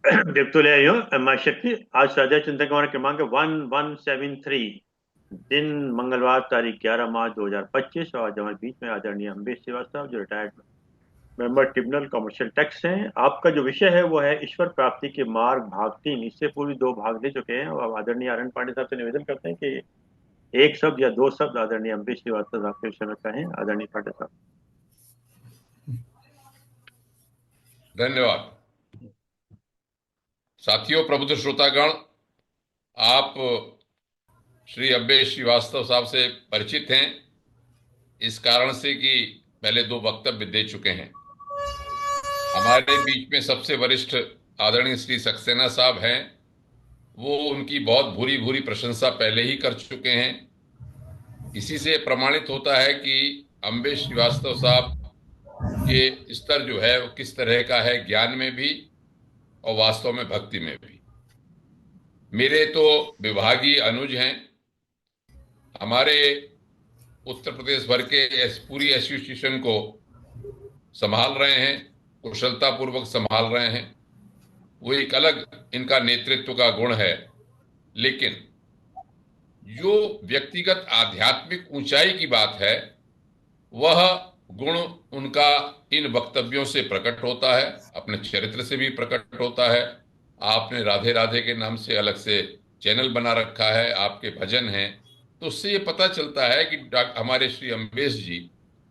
देखते ले आइयो माँ शक्ति। आज साझा चिंतन का हमारा क्रमांक है 1173। दिन मंगलवार, तारीख 11 मार्च 2025। और आज हमारे बीच में आदरणीय अम्बेश श्रीवास्तव, जो retired member tribunal commercial tax हैं। आपका जो विषय है वो है ईश्वर प्राप्ति के मार्ग, भाग 3। इससे पूर्व 2 भाग ले चुके हैं। और अब आदरणीय आनंद पांडे साहब से निवेदन करते हैं कि एक शब्द या 2 शब्द आदरणीय अम्बेश श्रीवास्तव साहब के विषय में कहें। आदरणीय पांडे साहब। धन्यवाद। साथियों, प्रबुद्ध श्रोतागण, आप श्री अब्बेश श्रीवास्तव साहब से परिचित हैं, इस कारण से कि पहले 2 वक्तव्य दे चुके हैं। हमारे बीच में सबसे वरिष्ठ आदरणीय श्री सक्सेना साहब हैं। वो उनकी बहुत भूरी भूरी प्रशंसा पहले ही कर चुके हैं। इसी से प्रमाणित होता है कि अम्बेश श्रीवास्तव साहब के स्तर जो है वो किस तरह का है, ज्ञान में भी और वास्तव में भक्ति में भी। मेरे तो विभागीय अनुज हैं। हमारे उत्तर प्रदेश भर के पूरी एसोसिएशन को संभाल रहे हैं, कुशलता पूर्वक संभाल रहे हैं। वो एक अलग इनका नेतृत्व का गुण है। लेकिन जो व्यक्तिगत आध्यात्मिक ऊंचाई की बात है, वह गुण उनका इन वक्तव्यों से प्रकट होता है, अपने चरित्र से भी प्रकट होता है। आपने राधे राधे के नाम से अलग से चैनल बना रखा है, आपके भजन हैं, तो उससे ये पता चलता है कि हमारे श्री अम्बेश जी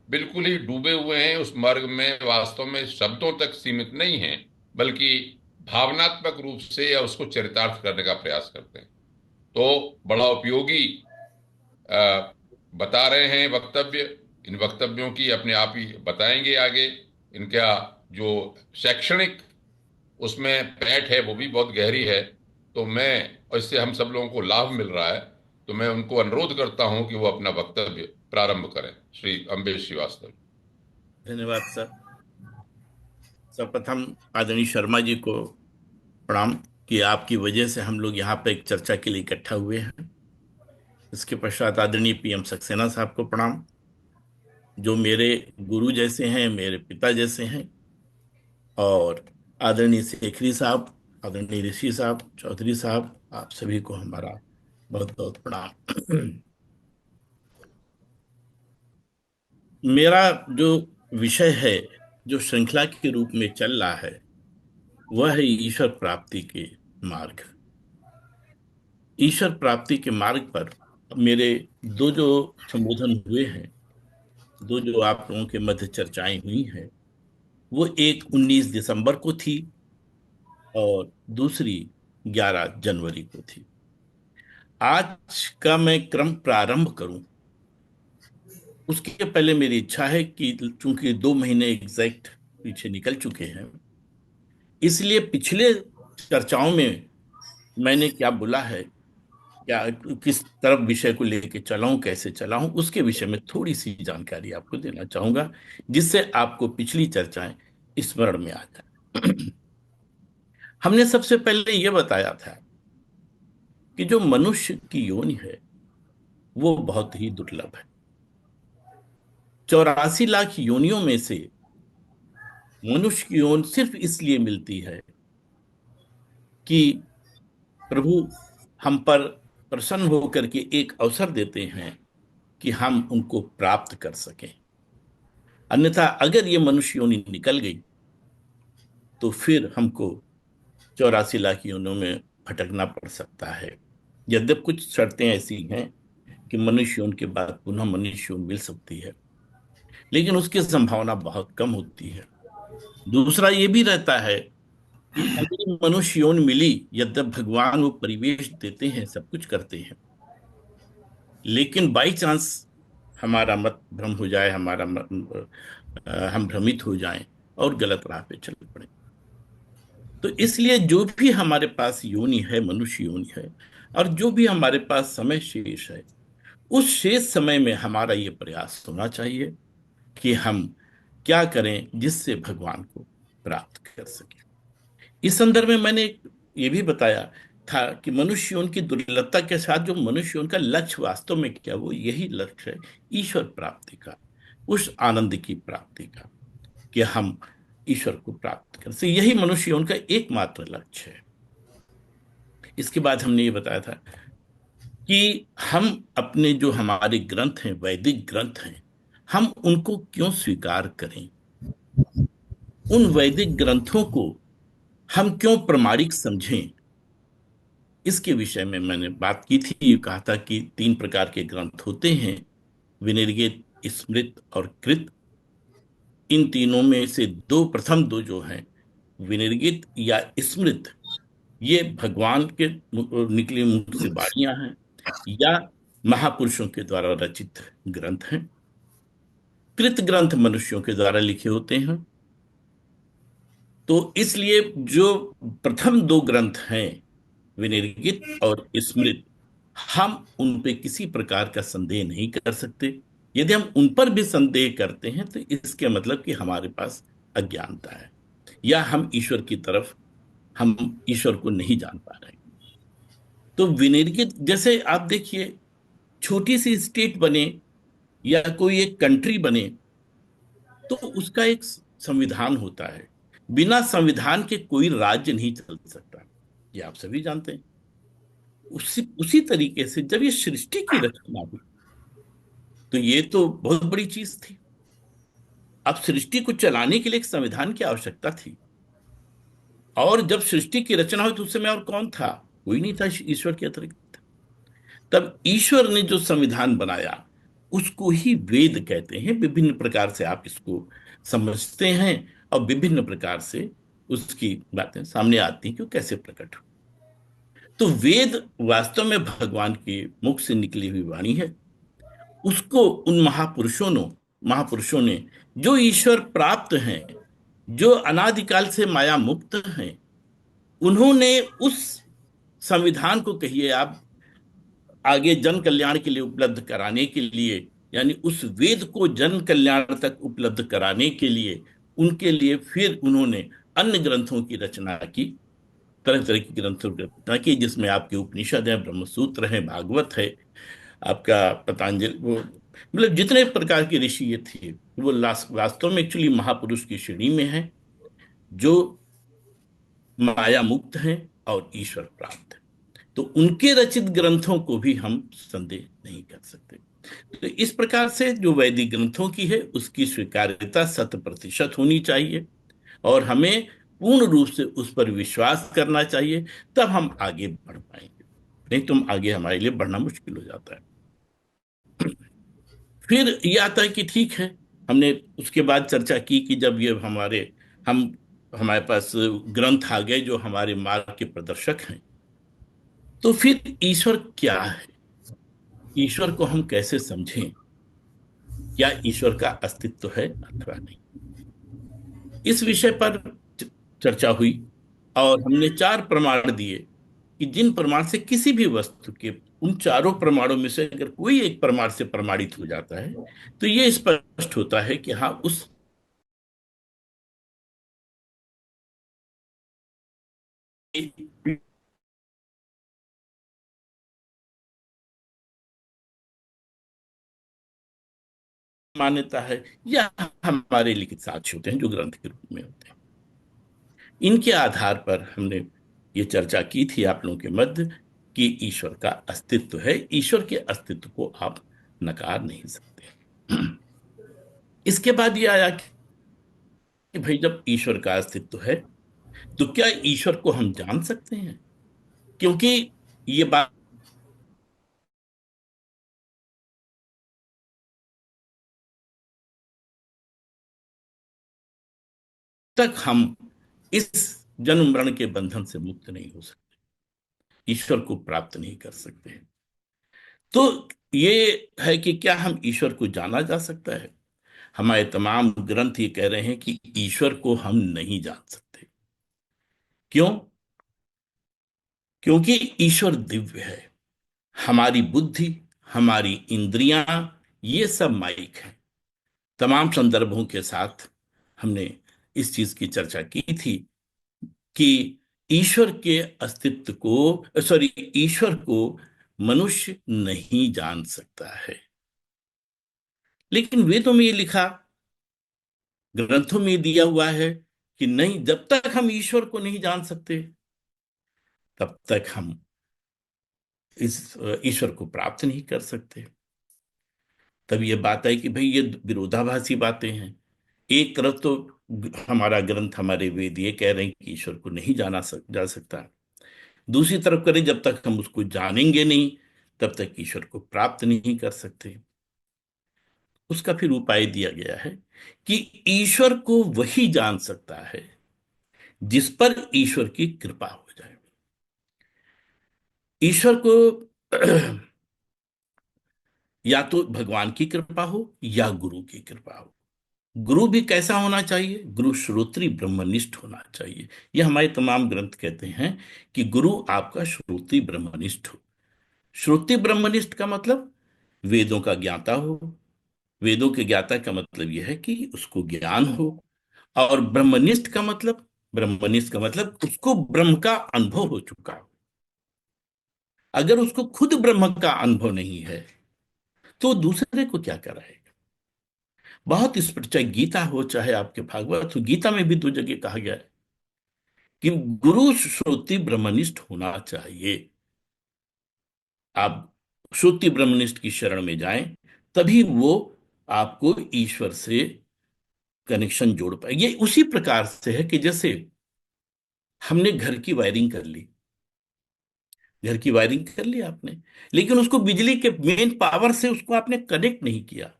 बिल्कुल ही डूबे हुए हैं उस मार्ग में। वास्तव में शब्दों तक सीमित नहीं हैं, बल्कि भावनात्मक रूप से या उसको चरितार्थ करने का प्रयास करते हैं। तो बड़ा उपयोगी अ, बता रहे हैं वक्तव्य। इन वक्तव्यों की अपने आप ही बताएंगे आगे। इनका जो शैक्षणिक उसमें पैठ है वो भी बहुत गहरी है। तो मैं, और इससे हम सब लोगों को लाभ मिल रहा है, तो मैं उनको अनुरोध करता हूं कि वो अपना वक्तव्य प्रारंभ करें। श्री अम्बेश श्रीवास्तव। धन्यवाद सर। सर्वप्रथम आदरणीय शर्मा जी को प्रणाम कि आपकी वजह से हम लोग यहाँ पे एक चर्चा के लिए इकट्ठा हुए हैं। इसके पश्चात आदरणीय पीएम सक्सेना साहब को प्रणाम, जो मेरे गुरु जैसे हैं, मेरे पिता जैसे हैं। और आदरणीय शेखरी साहब, आदरणीय ऋषि साहब, चौधरी साहब, आप सभी को हमारा बहुत बहुत प्रणाम। मेरा जो विषय है, जो श्रृंखला के रूप में चल रहा है, वह है ईश्वर प्राप्ति के मार्ग। ईश्वर प्राप्ति के मार्ग पर मेरे 2 जो संबोधन हुए हैं, 2 जो आप लोगों के मध्य चर्चाएं हुई हैं, वो एक 19 दिसंबर को थी और दूसरी 11 जनवरी को थी। आज का मैं क्रम प्रारंभ करूं, उसके पहले मेरी इच्छा है कि चूंकि 2 महीने एग्जैक्ट पीछे निकल चुके हैं, इसलिए पिछले चर्चाओं में मैंने क्या बोला है, क्या किस तरफ विषय को लेके चलाऊं, कैसे चलाऊं, उसके विषय में थोड़ी सी जानकारी आपको देना चाहूंगा, जिससे आपको पिछली चर्चाएं स्मरण में आ जाए। हमने सबसे पहले यह बताया था कि जो मनुष्य की योनि है वो बहुत ही दुर्लभ है। 84 लाख योनियों में से मनुष्य की योन सिर्फ इसलिए मिलती है कि प्रभु हम पर प्रसन्न होकर के एक अवसर देते हैं कि हम उनको प्राप्त कर सकें। अन्यथा अगर ये मनुष्य योनि निकल गई तो फिर हमको 84 लाख योनियों में भटकना पड़ सकता है। यद्यप कुछ शर्तें ऐसी हैं कि मनुष्य योनि के बाद पुनः मनुष्य योनि मिल सकती है, लेकिन उसकी संभावना बहुत कम होती है। दूसरा ये भी रहता है कि अगर मनुष्य योनि मिली, यद्यप भगवान वो परिवेश देते हैं, सब कुछ करते हैं, लेकिन बाई चांस हमारा मत भ्रम हो जाए, हम भ्रमित हो जाएं और गलत राह पे चल पड़े, तो इसलिए जो भी हमारे पास योनि है, मनुष्य योनि है, और जो भी हमारे पास समय शेष है, उस शेष समय में हमारा ये प्रयास होना चाहिए कि हम क्या करें जिससे भगवान को प्राप्त कर सके। इस संदर्भ में मैंने ये भी बताया था कि मनुष्य उनकी दुर्लभता के साथ जो मनुष्य उनका लक्ष्य वास्तव में क्या, वो यही लक्ष्य है ईश्वर प्राप्ति का, उस आनंद की प्राप्ति का, कि हम ईश्वर को प्राप्त कर सके। यही मनुष्य उनका एकमात्र लक्ष्य है। इसके बाद हमने ये बताया था कि हम अपने जो हमारे ग्रंथ हैं, वैदिक ग्रंथ हैं, हम उनको क्यों स्वीकार करें? उन वैदिक ग्रंथों को हम क्यों प्रमाणिक समझें? इसके विषय में मैंने बात की थी, कहा था कि 3 प्रकार के ग्रंथ होते हैं, विनिर्गित, स्मृत और कृत। इन तीनों में से प्रथम दो जो हैं, विनिर्गित या स्मृत, ये भगवान के निकले मुख से वाणियां हैं या महापुरुषों के द्वारा रचित ग्रंथ हैं। कृत ग्रंथ मनुष्यों के द्वारा लिखे होते हैं। तो इसलिए जो प्रथम 2 ग्रंथ हैं, विनिर्गित और स्मृत, हम उन पे किसी प्रकार का संदेह नहीं कर सकते। यदि हम उन पर भी संदेह करते हैं तो इसके मतलब कि हमारे पास अज्ञानता है या हम ईश्वर की तरफ, हम ईश्वर को नहीं जान पा रहे। तो विनिर्गित, जैसे आप देखिए, छोटी सी स्टेट बने या कोई एक कंट्री बने तो उसका एक संविधान होता है। बिना संविधान के कोई राज्य नहीं चल सकता, ये आप सभी जानते हैं। उसी तरीके से जब ये सृष्टि की रचना हुई तो ये तो बहुत बड़ी चीज थी। अब सृष्टि को चलाने के लिए एक संविधान की आवश्यकता थी, और जब सृष्टि की रचना हुई तो उस समय और कौन था? कोई नहीं था ईश्वर के अतिरिक्त। तब ईश्वर ने जो संविधान बनाया उसको ही वेद कहते हैं। विभिन्न प्रकार से आप इसको समझते हैं और विभिन्न प्रकार से उसकी बातें सामने आती हैं कि वो कैसे प्रकट हो। तो वेद वास्तव में भगवान के मुख से निकली हुई वाणी है। उसको उन महापुरुषों ने जो ईश्वर प्राप्त हैं, जो अनादिकाल से माया मुक्त हैं, उन्होंने उस संविधान को, कहिए आप, आगे जन कल्याण के लिए उपलब्ध कराने के लिए, यानी उस वेद को जन कल्याण तक उपलब्ध कराने के लिए, उनके लिए फिर उन्होंने अन्य ग्रंथों की रचना की, तरह तरह की ग्रंथों की रचना की, जिसमें आपके उपनिषद है, ब्रह्मसूत्र है, भागवत है, आपका पतंजलि, वो मतलब जितने प्रकार के ऋषि ये थे वो वास्तव में एक्चुअली महापुरुष की श्रेणी में है, जो माया मुक्त हैं और ईश्वर प्राप्त है। तो उनके रचित ग्रंथों को भी हम संदेह नहीं कर सकते। तो इस प्रकार से जो वैदिक ग्रंथों की है उसकी स्वीकार्यता 100% होनी चाहिए और हमें पूर्ण रूप से उस पर विश्वास करना चाहिए, तब हम आगे बढ़ पाएंगे। नहीं तो आगे हमारे लिए बढ़ना मुश्किल हो जाता है। फिर ये आता है कि ठीक है, हमने उसके बाद चर्चा की कि जब ये हमारे पास ग्रंथ आ गए जो हमारे मार्ग के प्रदर्शक हैं, तो फिर ईश्वर क्या है? ईश्वर को हम कैसे समझें? क्या ईश्वर का अस्तित्व है अथवा नहीं? इस विषय पर चर्चा हुई और हमने 4 प्रमाण दिए कि जिन प्रमाण से किसी भी वस्तु के, उन चारों प्रमाणों में से अगर कोई एक प्रमाण से प्रमाणित हो जाता है तो यह स्पष्ट होता है कि हाँ, उस मान्यता है या हमारे लिखित साक्ष्य होते हैं जो ग्रंथ के रूप में होते हैं। इनके आधार पर हमने ये चर्चा की थी आप लोगों के मध्य कि ईश्वर का अस्तित्व है। ईश्वर के अस्तित्व को आप नकार नहीं सकते। इसके बाद ये आया कि भाई, जब ईश्वर का अस्तित्व है तो क्या ईश्वर को हम जान सकते हैं? क्योंकि ये बात तक हम इस जन्म मरण के बंधन से मुक्त नहीं हो सकते, ईश्वर को प्राप्त नहीं कर सकते। तो ये है कि क्या हम ईश्वर को जाना जा सकता है? हमारे तमाम ग्रंथ ये कह रहे हैं कि ईश्वर को हम नहीं जान सकते। क्यों? क्योंकि ईश्वर दिव्य है। हमारी बुद्धि, हमारी इंद्रियां, ये सब माइक है। तमाम संदर्भों के साथ हमने इस चीज की चर्चा की थी कि ईश्वर के अस्तित्व को, सॉरी, ईश्वर को मनुष्य नहीं जान सकता है। लेकिन वेदों में ये लिखा, ग्रंथों में दिया हुआ है कि नहीं, जब तक हम ईश्वर को नहीं जान सकते तब तक हम इस ईश्वर को प्राप्त नहीं कर सकते। तब ये बात है कि भाई ये विरोधाभासी बातें हैं। एक तरफ तो हमारा ग्रंथ, हमारे वेद ये कह रहे हैं कि ईश्वर को नहीं जा सकता, दूसरी तरफ करें जब तक हम उसको जानेंगे नहीं तब तक ईश्वर को प्राप्त नहीं कर सकते। उसका फिर उपाय दिया गया है कि ईश्वर को वही जान सकता है जिस पर ईश्वर की कृपा हो जाए। ईश्वर को या तो भगवान की कृपा हो या गुरु की कृपा हो। गुरु भी कैसा होना चाहिए? गुरु श्रोत्री ब्रह्मनिष्ठ होना चाहिए। यह हमारे तमाम ग्रंथ कहते हैं कि गुरु आपका श्रोत्री ब्रह्मनिष्ठ हो। श्रोत्री ब्रह्मनिष्ठ का मतलब वेदों का ज्ञाता हो। वेदों के ज्ञाता का मतलब यह है कि उसको ज्ञान हो। और ब्रह्मनिष्ठ का मतलब उसको ब्रह्म का अनुभव हो चुका हो। अगर उसको खुद ब्रह्म का अनुभव नहीं है तो दूसरे को क्या कराएगा? बहुत स्पष्ट, चाहे गीता हो चाहे आपके भागवत हो, गीता में भी दो जगह कहा गया है कि गुरु श्रोति ब्रह्मनिष्ठ होना चाहिए। आप श्रुति ब्रह्मनिष्ठ की शरण में जाएं, तभी वो आपको ईश्वर से कनेक्शन जोड़ पाए। ये उसी प्रकार से है कि जैसे हमने घर की वायरिंग कर ली, घर की वायरिंग कर ली आपने, लेकिन उसको बिजली के मेन पावर से उसको आपने कनेक्ट नहीं किया।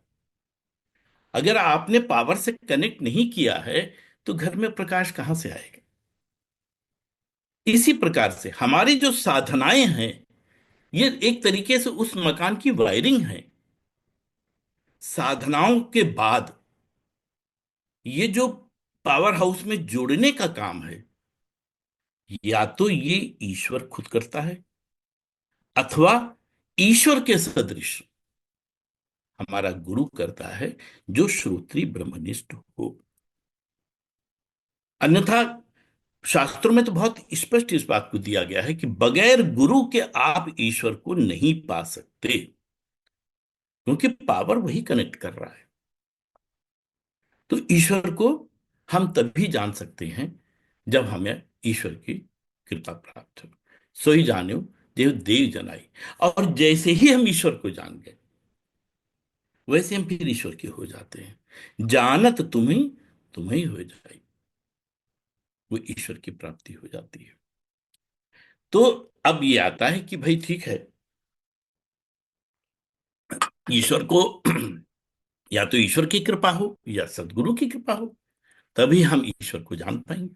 अगर आपने पावर से कनेक्ट नहीं किया है तो घर में प्रकाश कहां से आएगा? इसी प्रकार से हमारी जो साधनाएं हैं ये एक तरीके से उस मकान की वायरिंग है। साधनाओं के बाद ये जो पावर हाउस में जोड़ने का काम है, या तो ये ईश्वर खुद करता है अथवा ईश्वर के सदृश हमारा गुरु करता है, जो श्रोत्री ब्रह्मनिष्ठ हो। अन्यथा शास्त्रों में तो बहुत स्पष्ट इस बात को दिया गया है कि बगैर गुरु के आप ईश्वर को नहीं पा सकते, क्योंकि पावर वही कनेक्ट कर रहा है। तो ईश्वर को हम तभी जान सकते हैं जब हमें ईश्वर की कृपा प्राप्त हो। सोई जानो देव देव जनाई। और जैसे ही हम ईश्वर को जान गए वैसे हम फिर ईश्वर के हो जाते हैं। जानत तुम्हें तुम्हें हो जाए, वो ईश्वर की प्राप्ति हो जाती है। तो अब ये आता है कि भाई ठीक है, ईश्वर को या तो ईश्वर की कृपा हो या सदगुरु की कृपा हो, तभी हम ईश्वर को जान पाएंगे।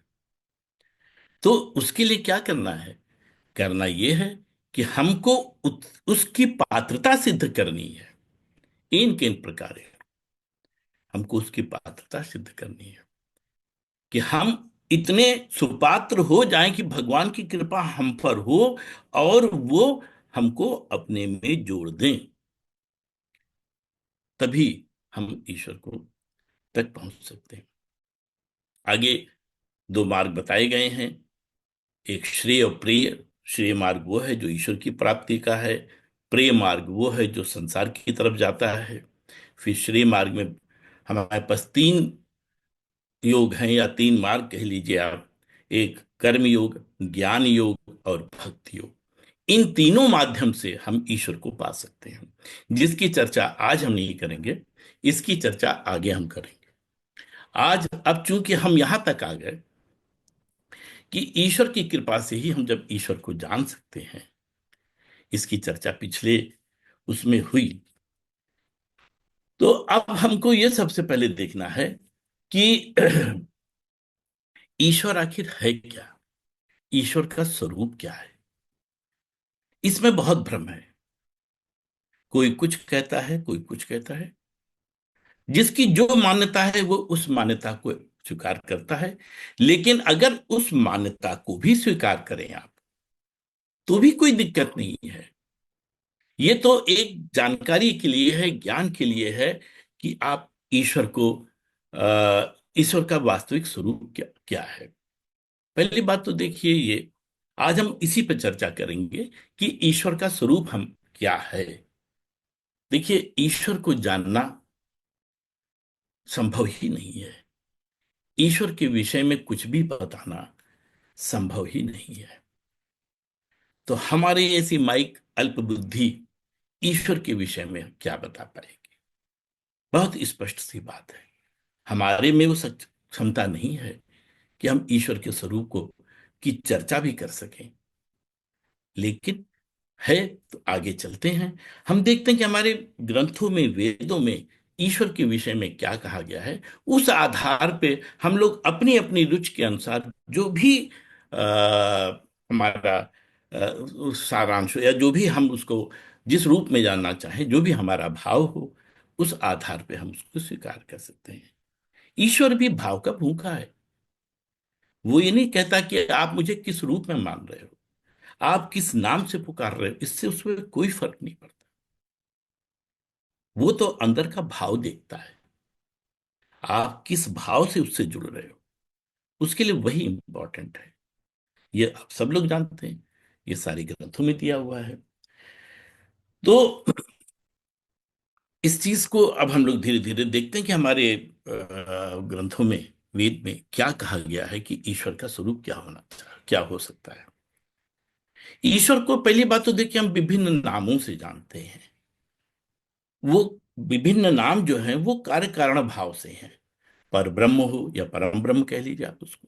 तो उसके लिए क्या करना है? करना यह है कि हमको उसकी पात्रता सिद्ध करनी है। इन किन प्रकार है? हमको उसकी पात्रता सिद्ध करनी है कि हम इतने सुपात्र हो जाएं कि भगवान की कृपा हम पर हो और वो हमको अपने में जोड़ दें, तभी हम ईश्वर को तक पहुंच सकते हैं। आगे दो मार्ग बताए गए हैं, एक श्रेय और प्रिय। श्रेय मार्ग वो है जो ईश्वर की प्राप्ति का है, प्रिय मार्ग वो है जो संसार की तरफ जाता है। फिर श्रेय मार्ग में हमारे पास तीन योग हैं, या तीन मार्ग कह लीजिए आप। एक कर्म योग, ज्ञान योग और भक्ति योग। इन तीनों माध्यम से हम ईश्वर को पा सकते हैं, जिसकी चर्चा आज हम नहीं करेंगे, इसकी चर्चा आगे हम करेंगे। आज अब चूंकि हम यहां तक आ गए कि ईश्वर की कृपा से ही हम जब ईश्वर को जान सकते हैं, इसकी चर्चा पिछले उसमें हुई। तो अब हमको यह सबसे पहले देखना है कि ईश्वर आखिर है क्या, ईश्वर का स्वरूप क्या है। इसमें बहुत भ्रम है, कोई कुछ कहता है कोई कुछ कहता है। जिसकी जो मान्यता है वो उस मान्यता को स्वीकार करता है। लेकिन अगर उस मान्यता को भी स्वीकार करें आप, तो भी कोई दिक्कत नहीं है। ये तो एक जानकारी के लिए है, ज्ञान के लिए है कि आप ईश्वर को ईश्वर का वास्तविक स्वरूप क्या क्या है। पहली बात तो देखिए, ये आज हम इसी पर चर्चा करेंगे कि ईश्वर का स्वरूप हम क्या है। देखिए, ईश्वर को जानना संभव ही नहीं है। ईश्वर के विषय में कुछ भी बताना संभव ही नहीं है। तो हमारी ऐसी माइक अल्प बुद्धि ईश्वर के विषय में क्या बता पाएगी? बहुत स्पष्ट सी बात है, हमारे में वो सच क्षमता नहीं है कि हम ईश्वर के स्वरूप को की चर्चा भी कर सकें। लेकिन है तो आगे चलते हैं, हम देखते हैं कि हमारे ग्रंथों में, वेदों में ईश्वर के विषय में क्या कहा गया है। उस आधार पे हम लोग अपनी अपनी रुचि के अनुसार जो भी हमारा सारांश हो, या जो भी हम उसको जिस रूप में जानना चाहें, जो भी हमारा भाव हो, उस आधार पे हम उसको स्वीकार कर सकते हैं। ईश्वर भी भाव का भूखा है। वो ये नहीं कहता कि आप मुझे किस रूप में मान रहे हो, आप किस नाम से पुकार रहे हो, इससे उसमें कोई फर्क नहीं पड़ता। वो तो अंदर का भाव देखता है, आप किस भाव से उससे जुड़ रहे हो, उसके लिए वही इंपॉर्टेंट है। ये आप सब लोग जानते हैं, ये सारे ग्रंथों में दिया हुआ है। तो इस चीज को अब हम लोग धीरे धीरे देखते हैं कि हमारे ग्रंथों में, वेद में क्या कहा गया है कि ईश्वर का स्वरूप क्या होना चाहिए, क्या हो सकता है। ईश्वर को पहली बात तो देखिए हम विभिन्न नामों से जानते हैं। वो विभिन्न नाम जो हैं वो कार्य कारण भाव से हैं। पर ब्रह्म हो या परम ब्रह्म कह लीजिए आप उसको,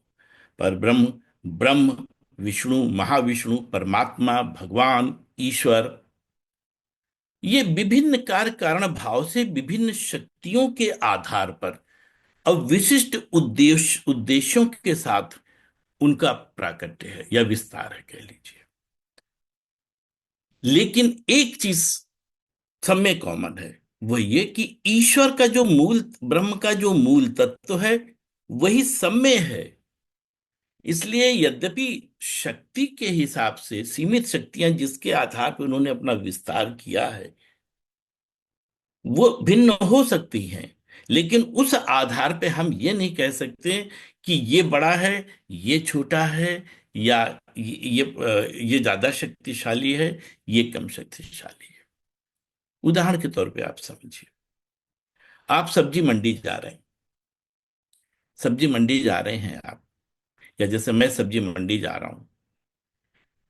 पर ब्रह्म, ब्रह्म, विष्णु, महाविष्णु, परमात्मा, भगवान, ईश्वर, ये विभिन्न कार्य कारण भाव से विभिन्न शक्तियों के आधार पर अब विशिष्ट उद्देश्यों के साथ उनका प्राकट्य है या विस्तार है कह लीजिए। लेकिन एक चीज सब में कॉमन है, वो ये कि ईश्वर का जो मूल, ब्रह्म का जो मूल तत्व है वही सब में है। इसलिए यद्यपि शक्ति के हिसाब से सीमित शक्तियां जिसके आधार पर उन्होंने अपना विस्तार किया है वो भिन्न हो सकती हैं, लेकिन उस आधार पे हम ये नहीं कह सकते कि ये बड़ा है, ये छोटा है, या ये ज्यादा शक्तिशाली है, ये कम शक्तिशाली है। उदाहरण के तौर पे आप समझिए, आप सब्जी मंडी जा रहे हैं, सब्जी मंडी जा रहे हैं आप, या जैसे मैं सब्जी मंडी जा रहा हूं,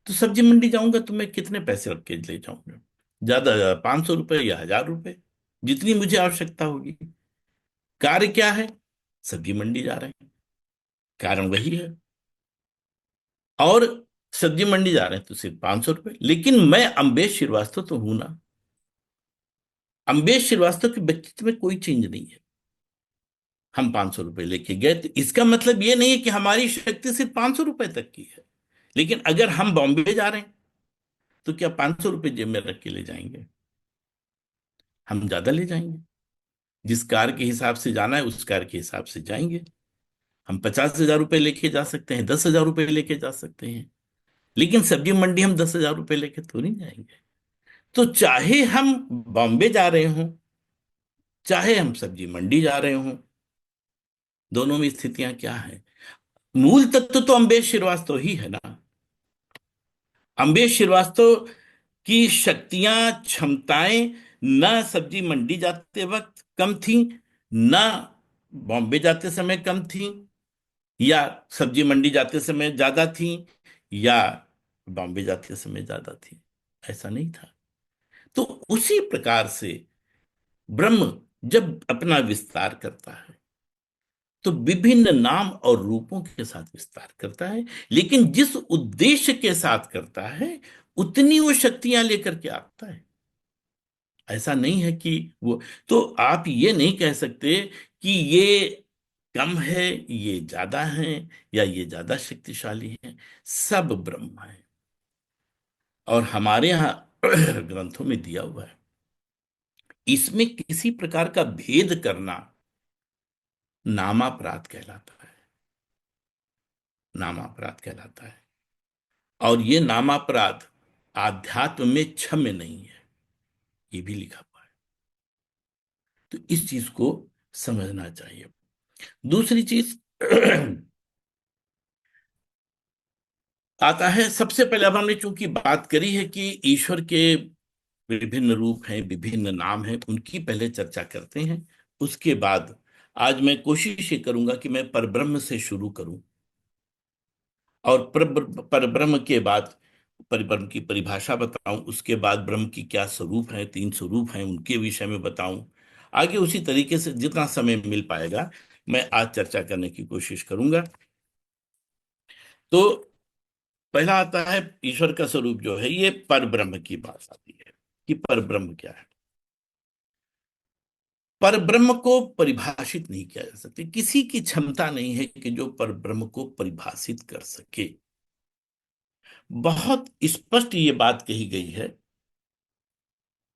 तो सब्जी मंडी जाऊंगा तो मैं कितने पैसे रख के ले जाऊंगा? ज्यादा 500 रुपए या 1000 रुपए, जितनी मुझे आवश्यकता होगी। कार्य क्या है? सब्जी मंडी जा रहे हैं, कारण वही है। और सब्जी मंडी जा रहे हैं तो सिर्फ 500 रुपए, लेकिन मैं अम्बेश श्रीवास्तव तो हूं ना। अम्बेश श्रीवास्तव के व्यक्तित्व में कोई चेंज नहीं है। हम 500 रुपए लेके गए तो इसका मतलब ये नहीं है कि हमारी शक्ति सिर्फ 500 रुपए तक की है। लेकिन अगर हम बॉम्बे जा रहे हैं तो क्या 500 रुपए जेब में रख के ले जाएंगे? हम ज्यादा ले जाएंगे। जिस कार के हिसाब से जाना है उस कार के हिसाब से जाएंगे। हम 50,000 रुपए लेके जा सकते हैं, 10,000 रुपए लेके जा सकते हैं, लेकिन सब्जी मंडी हम 10,000 रुपए लेके तो नहीं जाएंगे। तो चाहे हम बॉम्बे जा रहे हों, चाहे हम सब्जी मंडी जा रहे हों, दोनों में स्थितियां क्या है? मूल तत्व तो अम्बेश श्रीवास्तव ही है ना। अम्बेश श्रीवास्तव की शक्तियां, क्षमताएं ना सब्जी मंडी जाते वक्त कम थी, ना बॉम्बे जाते समय कम थी, या सब्जी मंडी जाते समय ज्यादा थी, या बॉम्बे जाते समय ज्यादा थी। ऐसा नहीं था। तो उसी प्रकार से ब्रह्म जब अपना विस्तार करता है तो विभिन्न नाम और रूपों के साथ विस्तार करता है, लेकिन जिस उद्देश्य के साथ करता है उतनी वो शक्तियां लेकर के आता है। ऐसा नहीं है कि वो, तो आप ये नहीं कह सकते कि ये कम है, ये ज्यादा है, या ये ज्यादा शक्तिशाली है। सब ब्रह्म है। और हमारे यहां ग्रंथों में दिया हुआ है, इसमें किसी प्रकार का भेद करना नामापराध कहलाता है। नामापराध कहलाता है। और ये नामापराध आध्यात्म में क्षम्य नहीं है, ये भी लिखा हुआ है। तो इस चीज को समझना चाहिए। दूसरी चीज आता है, सबसे पहले अब हमने चूंकि बात करी है कि ईश्वर के विभिन्न रूप हैं, विभिन्न नाम हैं, उनकी पहले चर्चा करते हैं। उसके बाद आज मैं कोशिश ये करूंगा कि मैं परब्रह्म से शुरू करूं और परब्रह्म के बाद परब्रह्म की परिभाषा बताऊं, उसके बाद ब्रह्म की क्या स्वरूप है, 3 स्वरूप हैं, उनके विषय में बताऊं। आगे उसी तरीके से जितना समय मिल पाएगा मैं आज चर्चा करने की कोशिश करूंगा। तो पहला आता है ईश्वर का स्वरूप जो है, ये परब्रह्म की बात आती है कि परब्रह्म क्या है। परब्रह्म को परिभाषित नहीं किया जा सकता, किसी की क्षमता नहीं है कि जो परब्रह्म को परिभाषित कर सके। बहुत स्पष्ट ये बात कही गई है।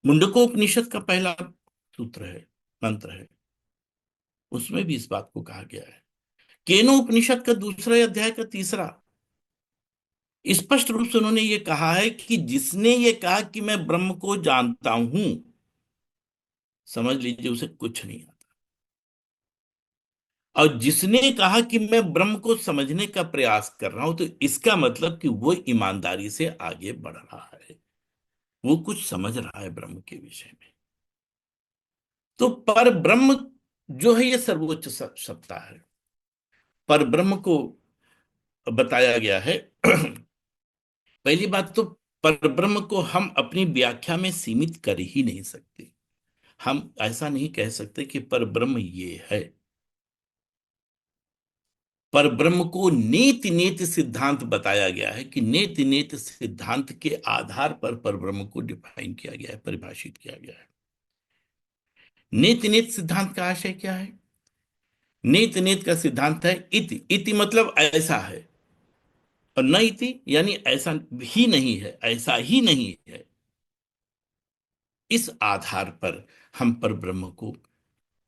मुंडकोपनिषद का पहला सूत्र है, मंत्र है, उसमें भी इस बात को कहा गया है। केनोपनिषद का दूसरा अध्याय का तीसरा, स्पष्ट रूप से उन्होंने ये कहा है कि जिसने ये कहा कि मैं ब्रह्म को जानता हूं, समझ लीजिए उसे कुछ नहीं आता। और जिसने कहा कि मैं ब्रह्म को समझने का प्रयास कर रहा हूं, तो इसका मतलब कि वो ईमानदारी से आगे बढ़ रहा है, वो कुछ समझ रहा है ब्रह्म के विषय में। तो पर ब्रह्म जो है ये सर्वोच्च सत्ता है। पर ब्रह्म को बताया गया है। पहली बात तो पर ब्रह्म को हम अपनी व्याख्या में सीमित कर ही नहीं सकते। हम ऐसा नहीं कह सकते कि पर ब्रह्म ये है। पर ब्रह्म को नेति नेति सिद्धांत बताया गया है कि नेति नेति सिद्धांत के आधार पर ब्रह्म को डिफाइन किया गया है, परिभाषित किया गया है। नेति नेति सिद्धांत का आशय क्या है? नेति नेति का सिद्धांत है इति, इति मतलब ऐसा है, और न इति यानी ऐसा ही नहीं है, ऐसा ही नहीं है। इस आधार पर हम पर ब्रह्म को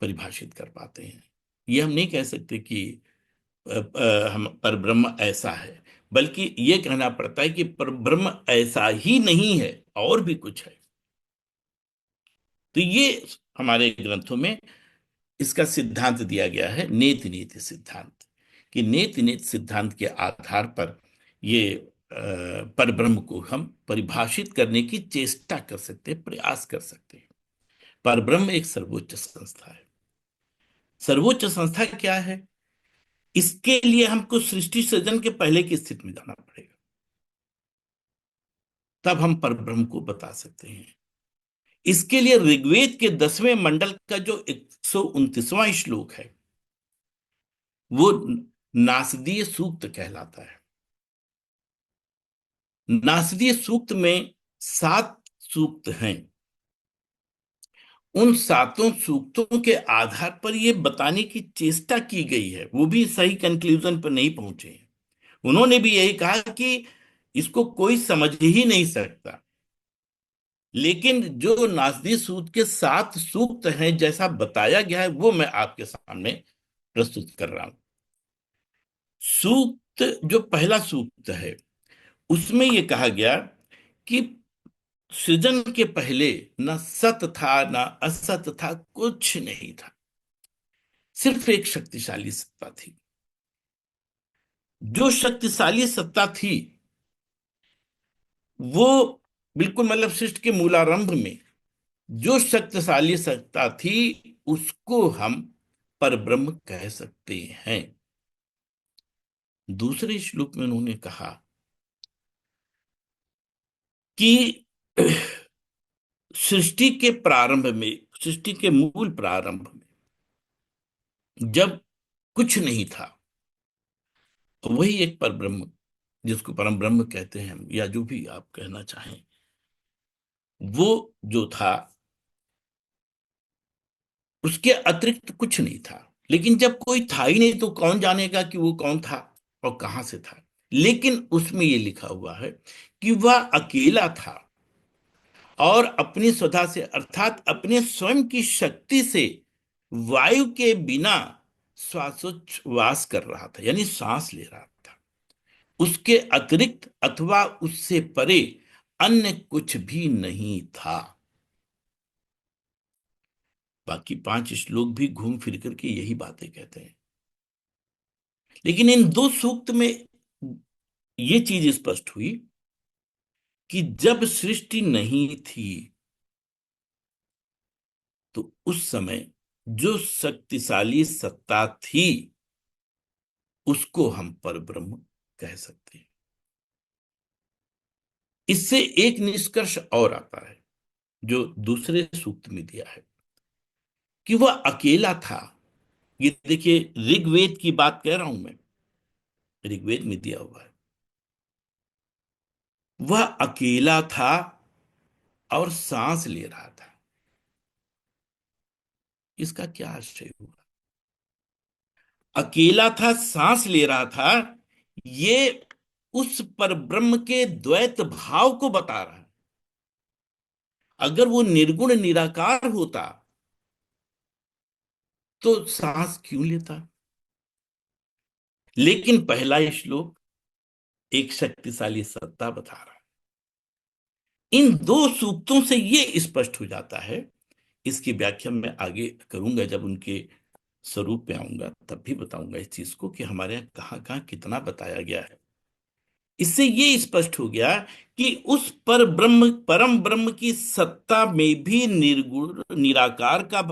परिभाषित कर पाते हैं। ये हम नहीं कह सकते कि हम पर ब्रह्म ऐसा है, बल्कि ये कहना पड़ता है कि पर ब्रह्म ऐसा ही नहीं है, और भी कुछ है। तो ये हमारे ग्रंथों में इसका सिद्धांत दिया गया है, नेति नेति सिद्धांत, कि नेति नेति सिद्धांत के आधार पर ये पर ब्रह्म को हम परिभाषित करने की चेष्टा कर सकते हैं, प्रयास कर सकते हैं। पर ब्रह्म एक सर्वोच्च संस्था है। सर्वोच्च संस्था क्या है? इसके लिए हमको सृष्टि सृजन के पहले की स्थिति में जाना पड़ेगा, तब हम परब्रह्म को बता सकते हैं। इसके लिए ऋग्वेद के 10वें मंडल का जो 129वां श्लोक है, वो नासदीय सूक्त कहलाता है। नासदीय सूक्त में 7 सूक्त हैं। उन 7 सूक्तों के आधार पर यह बताने की चेष्टा की गई है, वो भी सही कंक्लूजन पर नहीं पहुंचे। उन्होंने भी यही कहा कि इसको कोई समझ ही नहीं सकता। लेकिन जो नासदी सूक्त के 7 सूक्त हैं, जैसा बताया गया है, वो मैं आपके सामने प्रस्तुत कर रहा हूं। सूक्त जो पहला सूक्त है, उसमें यह कहा गया कि सृजन के पहले ना सत था ना असत था, कुछ नहीं था, सिर्फ एक शक्तिशाली सत्ता थी। जो शक्तिशाली सत्ता थी वो बिल्कुल मतलब सृष्टि के मूलारंभ में जो शक्तिशाली सत्ता थी, उसको हम परब्रह्म कह सकते हैं। दूसरे श्लोक में उन्होंने कहा कि सृष्टि के प्रारंभ में, सृष्टि के मूल प्रारंभ में जब कुछ नहीं था, तो वही एक परब्रह्म, जिसको परम ब्रह्म कहते हैं हम, या जो भी आप कहना चाहें, वो जो था उसके अतिरिक्त कुछ नहीं था। लेकिन जब कोई था ही नहीं, तो कौन जानेगा कि वो कौन था और कहां से था। लेकिन उसमें ये लिखा हुआ है कि वह अकेला था और अपनी स्वधा से, अर्थात अपने स्वयं की शक्ति से वायु के बिना श्वासोच्छ्वास कर रहा था, यानी सांस ले रहा था। उसके अतिरिक्त अथवा उससे परे अन्य कुछ भी नहीं था। बाकी 5 श्लोक भी घूम फिर करके यही बातें कहते हैं। लेकिन इन 2 सूक्त में ये चीज स्पष्ट हुई कि जब सृष्टि नहीं थी, तो उस समय जो शक्तिशाली सत्ता थी उसको हम परब्रह्म कह सकते हैं। इससे एक निष्कर्ष और आता है जो दूसरे सूक्त में दिया है कि वह अकेला था। ये देखिए, ऋग्वेद की बात कह रहा हूं मैं, ऋग्वेद में दिया हुआ है। वह अकेला था और सांस ले रहा था। इसका क्या आश्चर्य हुआ? अकेला था, सांस ले रहा था, ये उस पर ब्रह्म के द्वैत भाव को बता रहा है। अगर वो निर्गुण निराकार होता तो सांस क्यों लेता? लेकिन पहला श्लोक एक शक्तिशाली सत्ता बता रहा है। इन दो सूक्तों से ये स्पष्ट हो जाता है। इसकी व्याख्या मैं आगे करूंगा, जब उनके स्वरूप पे आऊंगा तब भी बताऊंगा इस चीज को कि हमारे यहाँ कहाँ कहाँ कितना बताया गया है। इससे ये स्पष्ट हो गया कि उस पर ब्रह्म, परम ब्रह्म की सत्ता में भी निर्गुण निराकार का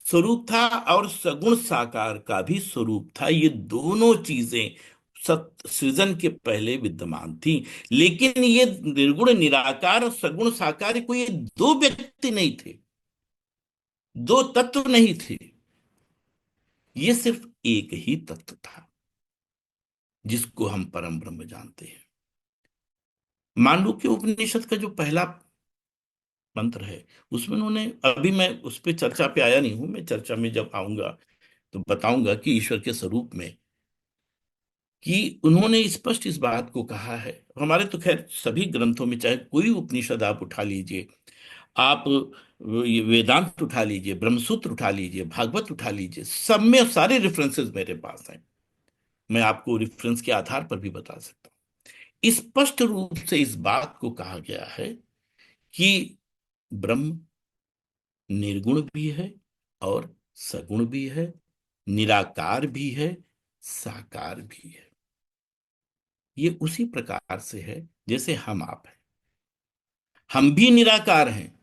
स्वरूप था और सगुण साकार का भी स्वरूप था। ये दोनों चीजें सत सृजन के पहले विद्यमान थी। लेकिन ये निर्गुण निराकार और सगुण साकार कोई ये दो व्यक्ति नहीं थे, दो तत्व नहीं थे। ये सिर्फ एक ही तत्व था जिसको हम परम ब्रह्म जानते हैं। मांडुक्य उपनिषद का जो पहला मंत्र है उसमें उन्होंने, अभी मैं उस पर चर्चा पे आया नहीं हूं, मैं चर्चा में जब आऊंगा तो बताऊंगा कि ईश्वर के स्वरूप में कि उन्होंने स्पष्ट इस बात को कहा है। हमारे तो खैर सभी ग्रंथों में, चाहे कोई उपनिषद आप उठा लीजिए, आप ये वेदांत उठा लीजिए, ब्रह्मसूत्र उठा लीजिए, भागवत उठा लीजिए, सब में सारे रेफरेंसेस मेरे पास हैं। मैं आपको रेफरेंस के आधार पर भी बता सकता हूं। स्पष्ट रूप से इस बात को कहा गया है कि ब्रह्म निर्गुण भी है और सगुण भी है, निराकार भी है, साकार भी है। ये उसी प्रकार से है जैसे हम आप हैं। हम भी निराकार हैं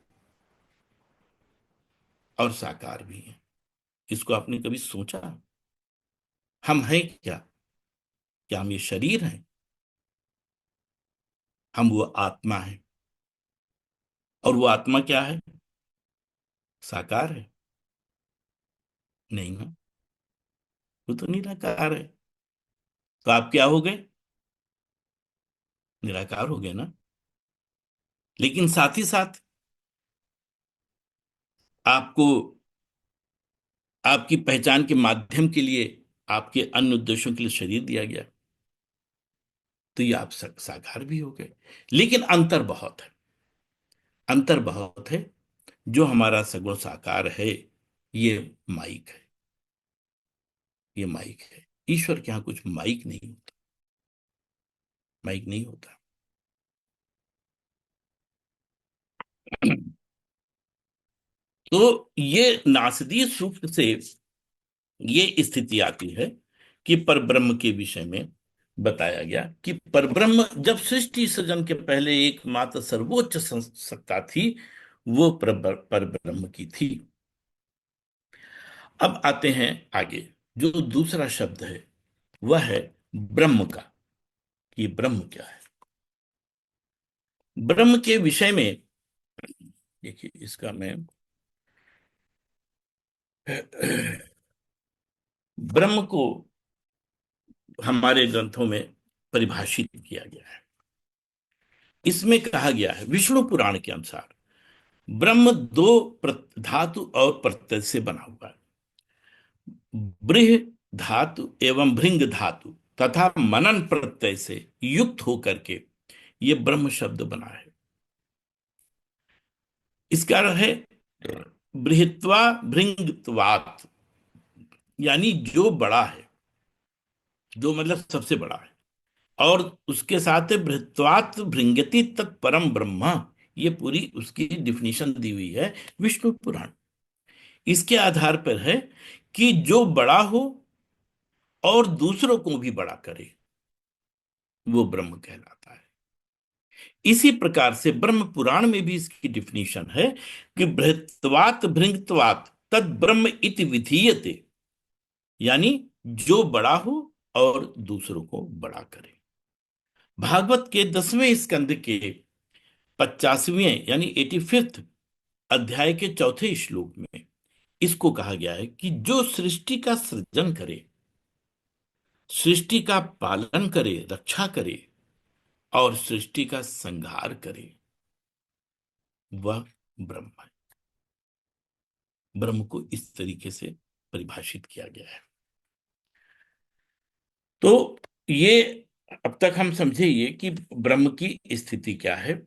और साकार भी हैं। इसको आपने कभी सोचा? हम हैं क्या? क्या हम ये शरीर हैं? हम वो आत्मा है। और वो आत्मा क्या है? साकार है? नहीं ना, वो तो निराकार है। तो आप क्या हो गए? निराकार हो गए ना। लेकिन साथ ही साथ आपको आपकी पहचान के माध्यम के लिए, आपके अन्य उद्देश्यों के लिए शरीर दिया गया, तो ये आप साकार भी हो गए। लेकिन अंतर बहुत है, अंतर बहुत है। जो हमारा सगुण साकार है ये माइक है, ये माइक है। ईश्वर के यहां कुछ माइक नहीं होता, माइक नहीं होता। तो ये नासदी सूत्र से ये स्थिति आती है कि परब्रह्म के विषय में बताया गया कि परब्रह्म जब सृष्टि सृजन के पहले एकमात्र सर्वोच्च सत्ता थी, वो परब्रह्म की थी। अब आते हैं आगे। जो दूसरा शब्द है वह है ब्रह्म का, कि ब्रह्म क्या है। ब्रह्म के विषय में देखिए, इसका मैं ब्रह्म को हमारे ग्रंथों में परिभाषित किया गया है। इसमें कहा गया है विष्णु पुराण के अनुसार ब्रह्म दो धातु और प्रत्यय से बना हुआ है। बृह धातु एवं भृंग धातु तथा मनन प्रत्यय से युक्त होकर के ये ब्रह्म शब्द बना है। इसका अर्थ है बृहत्वा भृंगत्वात्, यानी जो बड़ा है, जो मतलब सबसे बड़ा है। और उसके साथ बृहत्वात् भृंगति तत्परम ब्रह्म, ये पूरी उसकी डिफिनीशन दी हुई है विष्णु पुराण। इसके आधार पर है कि जो बड़ा हो और दूसरों को भी बड़ा करे वो ब्रह्म कहलाता है। इसी प्रकार से ब्रह्म पुराण में भी इसकी डिफिनीशन है कि बृहत्वात् भृंगत्वात्, तद ब्रह्म इति विधीयते, यानी जो बड़ा हो और दूसरों को बड़ा करे। भागवत के 10वें स्कंद के 50वें यानी 85th अध्याय के चौथे श्लोक में इसको कहा गया है कि जो सृष्टि का सृजन करे, सृष्टि का पालन करे, रक्षा करे और सृष्टि का संहार करे, वह ब्रह्म है। ब्रह्म को इस तरीके से परिभाषित किया गया है। तो ये अब तक हम समझे ये कि ब्रह्म की स्थिति क्या है,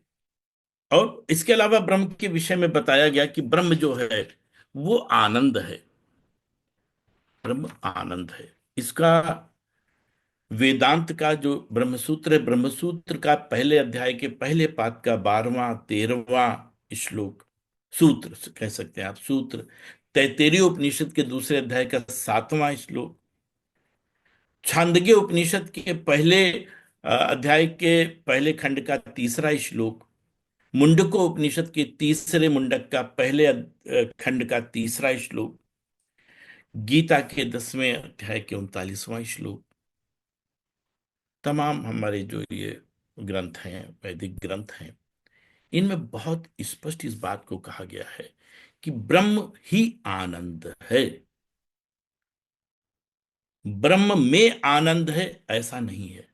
और इसके अलावा ब्रह्म के विषय में बताया गया कि ब्रह्म जो है वो आनंद है। ब्रह्म आनंद है। इसका वेदांत का जो ब्रह्मसूत्र है, ब्रह्मसूत्र का पहले अध्याय के पहले पाद का 12वां 13वां श्लोक, सूत्र कह सकते हैं आप, सूत्र तैत्तिरीय उपनिषद के दूसरे अध्याय का 7वां श्लोक, छांदोग्य उपनिषद के पहले अध्याय के पहले खंड का 3रा श्लोक, मुंडको उपनिषद के तीसरे मुंडक का पहले खंड का 3रा श्लोक, गीता के 10वें अध्याय के 39वां श्लोक, तमाम हमारे जो ये ग्रंथ हैं, वैदिक ग्रंथ हैं, इनमें बहुत स्पष्ट इस बात को कहा गया है कि ब्रह्म ही आनंद है। ब्रह्म में आनंद है ऐसा नहीं है,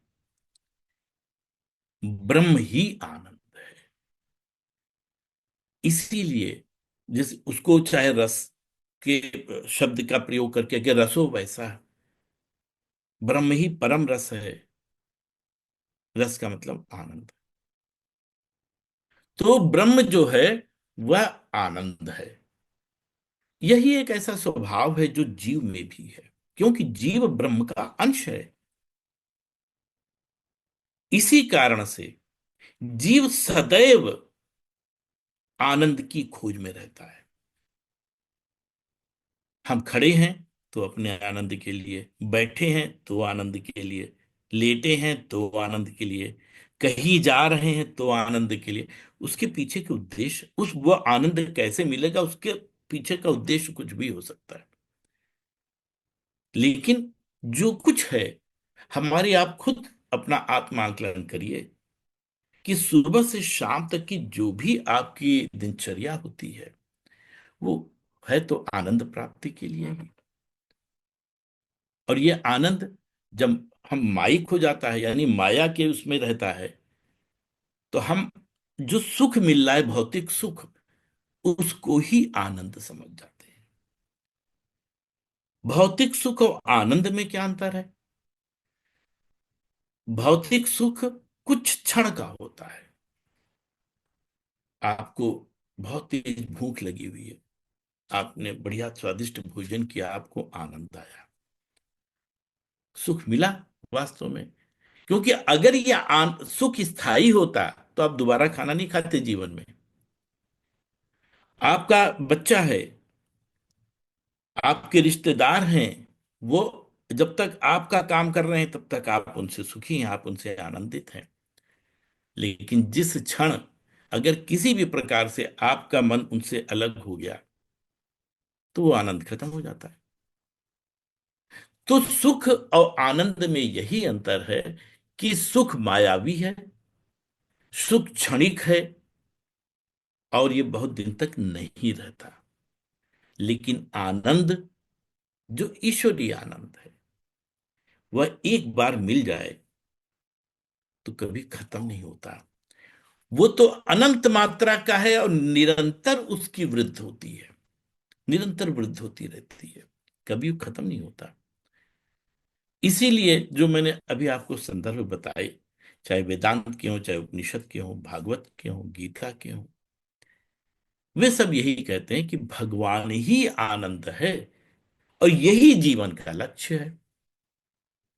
ब्रह्म ही आनंद है। इसीलिए जिस उसको चाहे रस के शब्द का प्रयोग करके कि रसो वैसा है, ब्रह्म ही परम रस है। रस का मतलब आनंद। तो ब्रह्म जो है वह आनंद है। यही एक ऐसा स्वभाव है जो जीव में भी है, क्योंकि जीव ब्रह्म का अंश है। इसी कारण से जीव सदैव आनंद की खोज में रहता है। हम खड़े हैं तो अपने आनंद के लिए, बैठे हैं तो आनंद के लिए, लेटे हैं तो आनंद के लिए, कहीं जा रहे हैं तो आनंद के लिए। उसके पीछे के उद्देश्य, उस वह आनंद कैसे मिलेगा, उसके पीछे का उद्देश्य कुछ भी हो सकता है। लेकिन जो कुछ है, हमारी आप खुद अपना आत्माकलन करिए कि सुबह से शाम तक की जो भी आपकी दिनचर्या होती है वो है तो आनंद प्राप्ति के लिए ही। और ये आनंद जब हम माइक हो जाता है, यानी माया के उसमें रहता है, तो हम जो सुख मिल रहा है, भौतिक सुख, उसको ही आनंद समझ जाते हैं। भौतिक सुख और आनंद में क्या अंतर है? भौतिक सुख कुछ क्षण का होता है। आपको बहुत तेज भूख लगी हुई है, आपने बढ़िया स्वादिष्ट भोजन किया, आपको आनंद आया, सुख मिला वास्तव में। क्योंकि अगर यह सुख स्थायी होता तो आप दोबारा खाना नहीं खाते जीवन में। आपका बच्चा है, आपके रिश्तेदार हैं, वो जब तक आपका काम कर रहे हैं तब तक आप उनसे सुखी हैं, आप उनसे आनंदित हैं। लेकिन जिस क्षण अगर किसी भी प्रकार से आपका मन उनसे अलग हो गया तो वो आनंद खत्म हो जाता है। तो सुख और आनंद में यही अंतर है कि सुख मायावी है, सुख क्षणिक है और ये बहुत दिन तक नहीं रहता। लेकिन आनंद जो ईश्वरीय आनंद है, वह एक बार मिल जाए तो कभी खत्म नहीं होता। वो तो अनंत मात्रा का है और निरंतर उसकी वृद्धि होती है, निरंतर वृद्धि होती रहती है, कभी खत्म नहीं होता। इसीलिए जो मैंने अभी आपको संदर्भ बताए, चाहे वेदांत के हों, चाहे उपनिषद के हों, भागवत के हों, गीता के हों, वे सब यही कहते हैं कि भगवान ही आनंद है और यही जीवन का लक्ष्य है।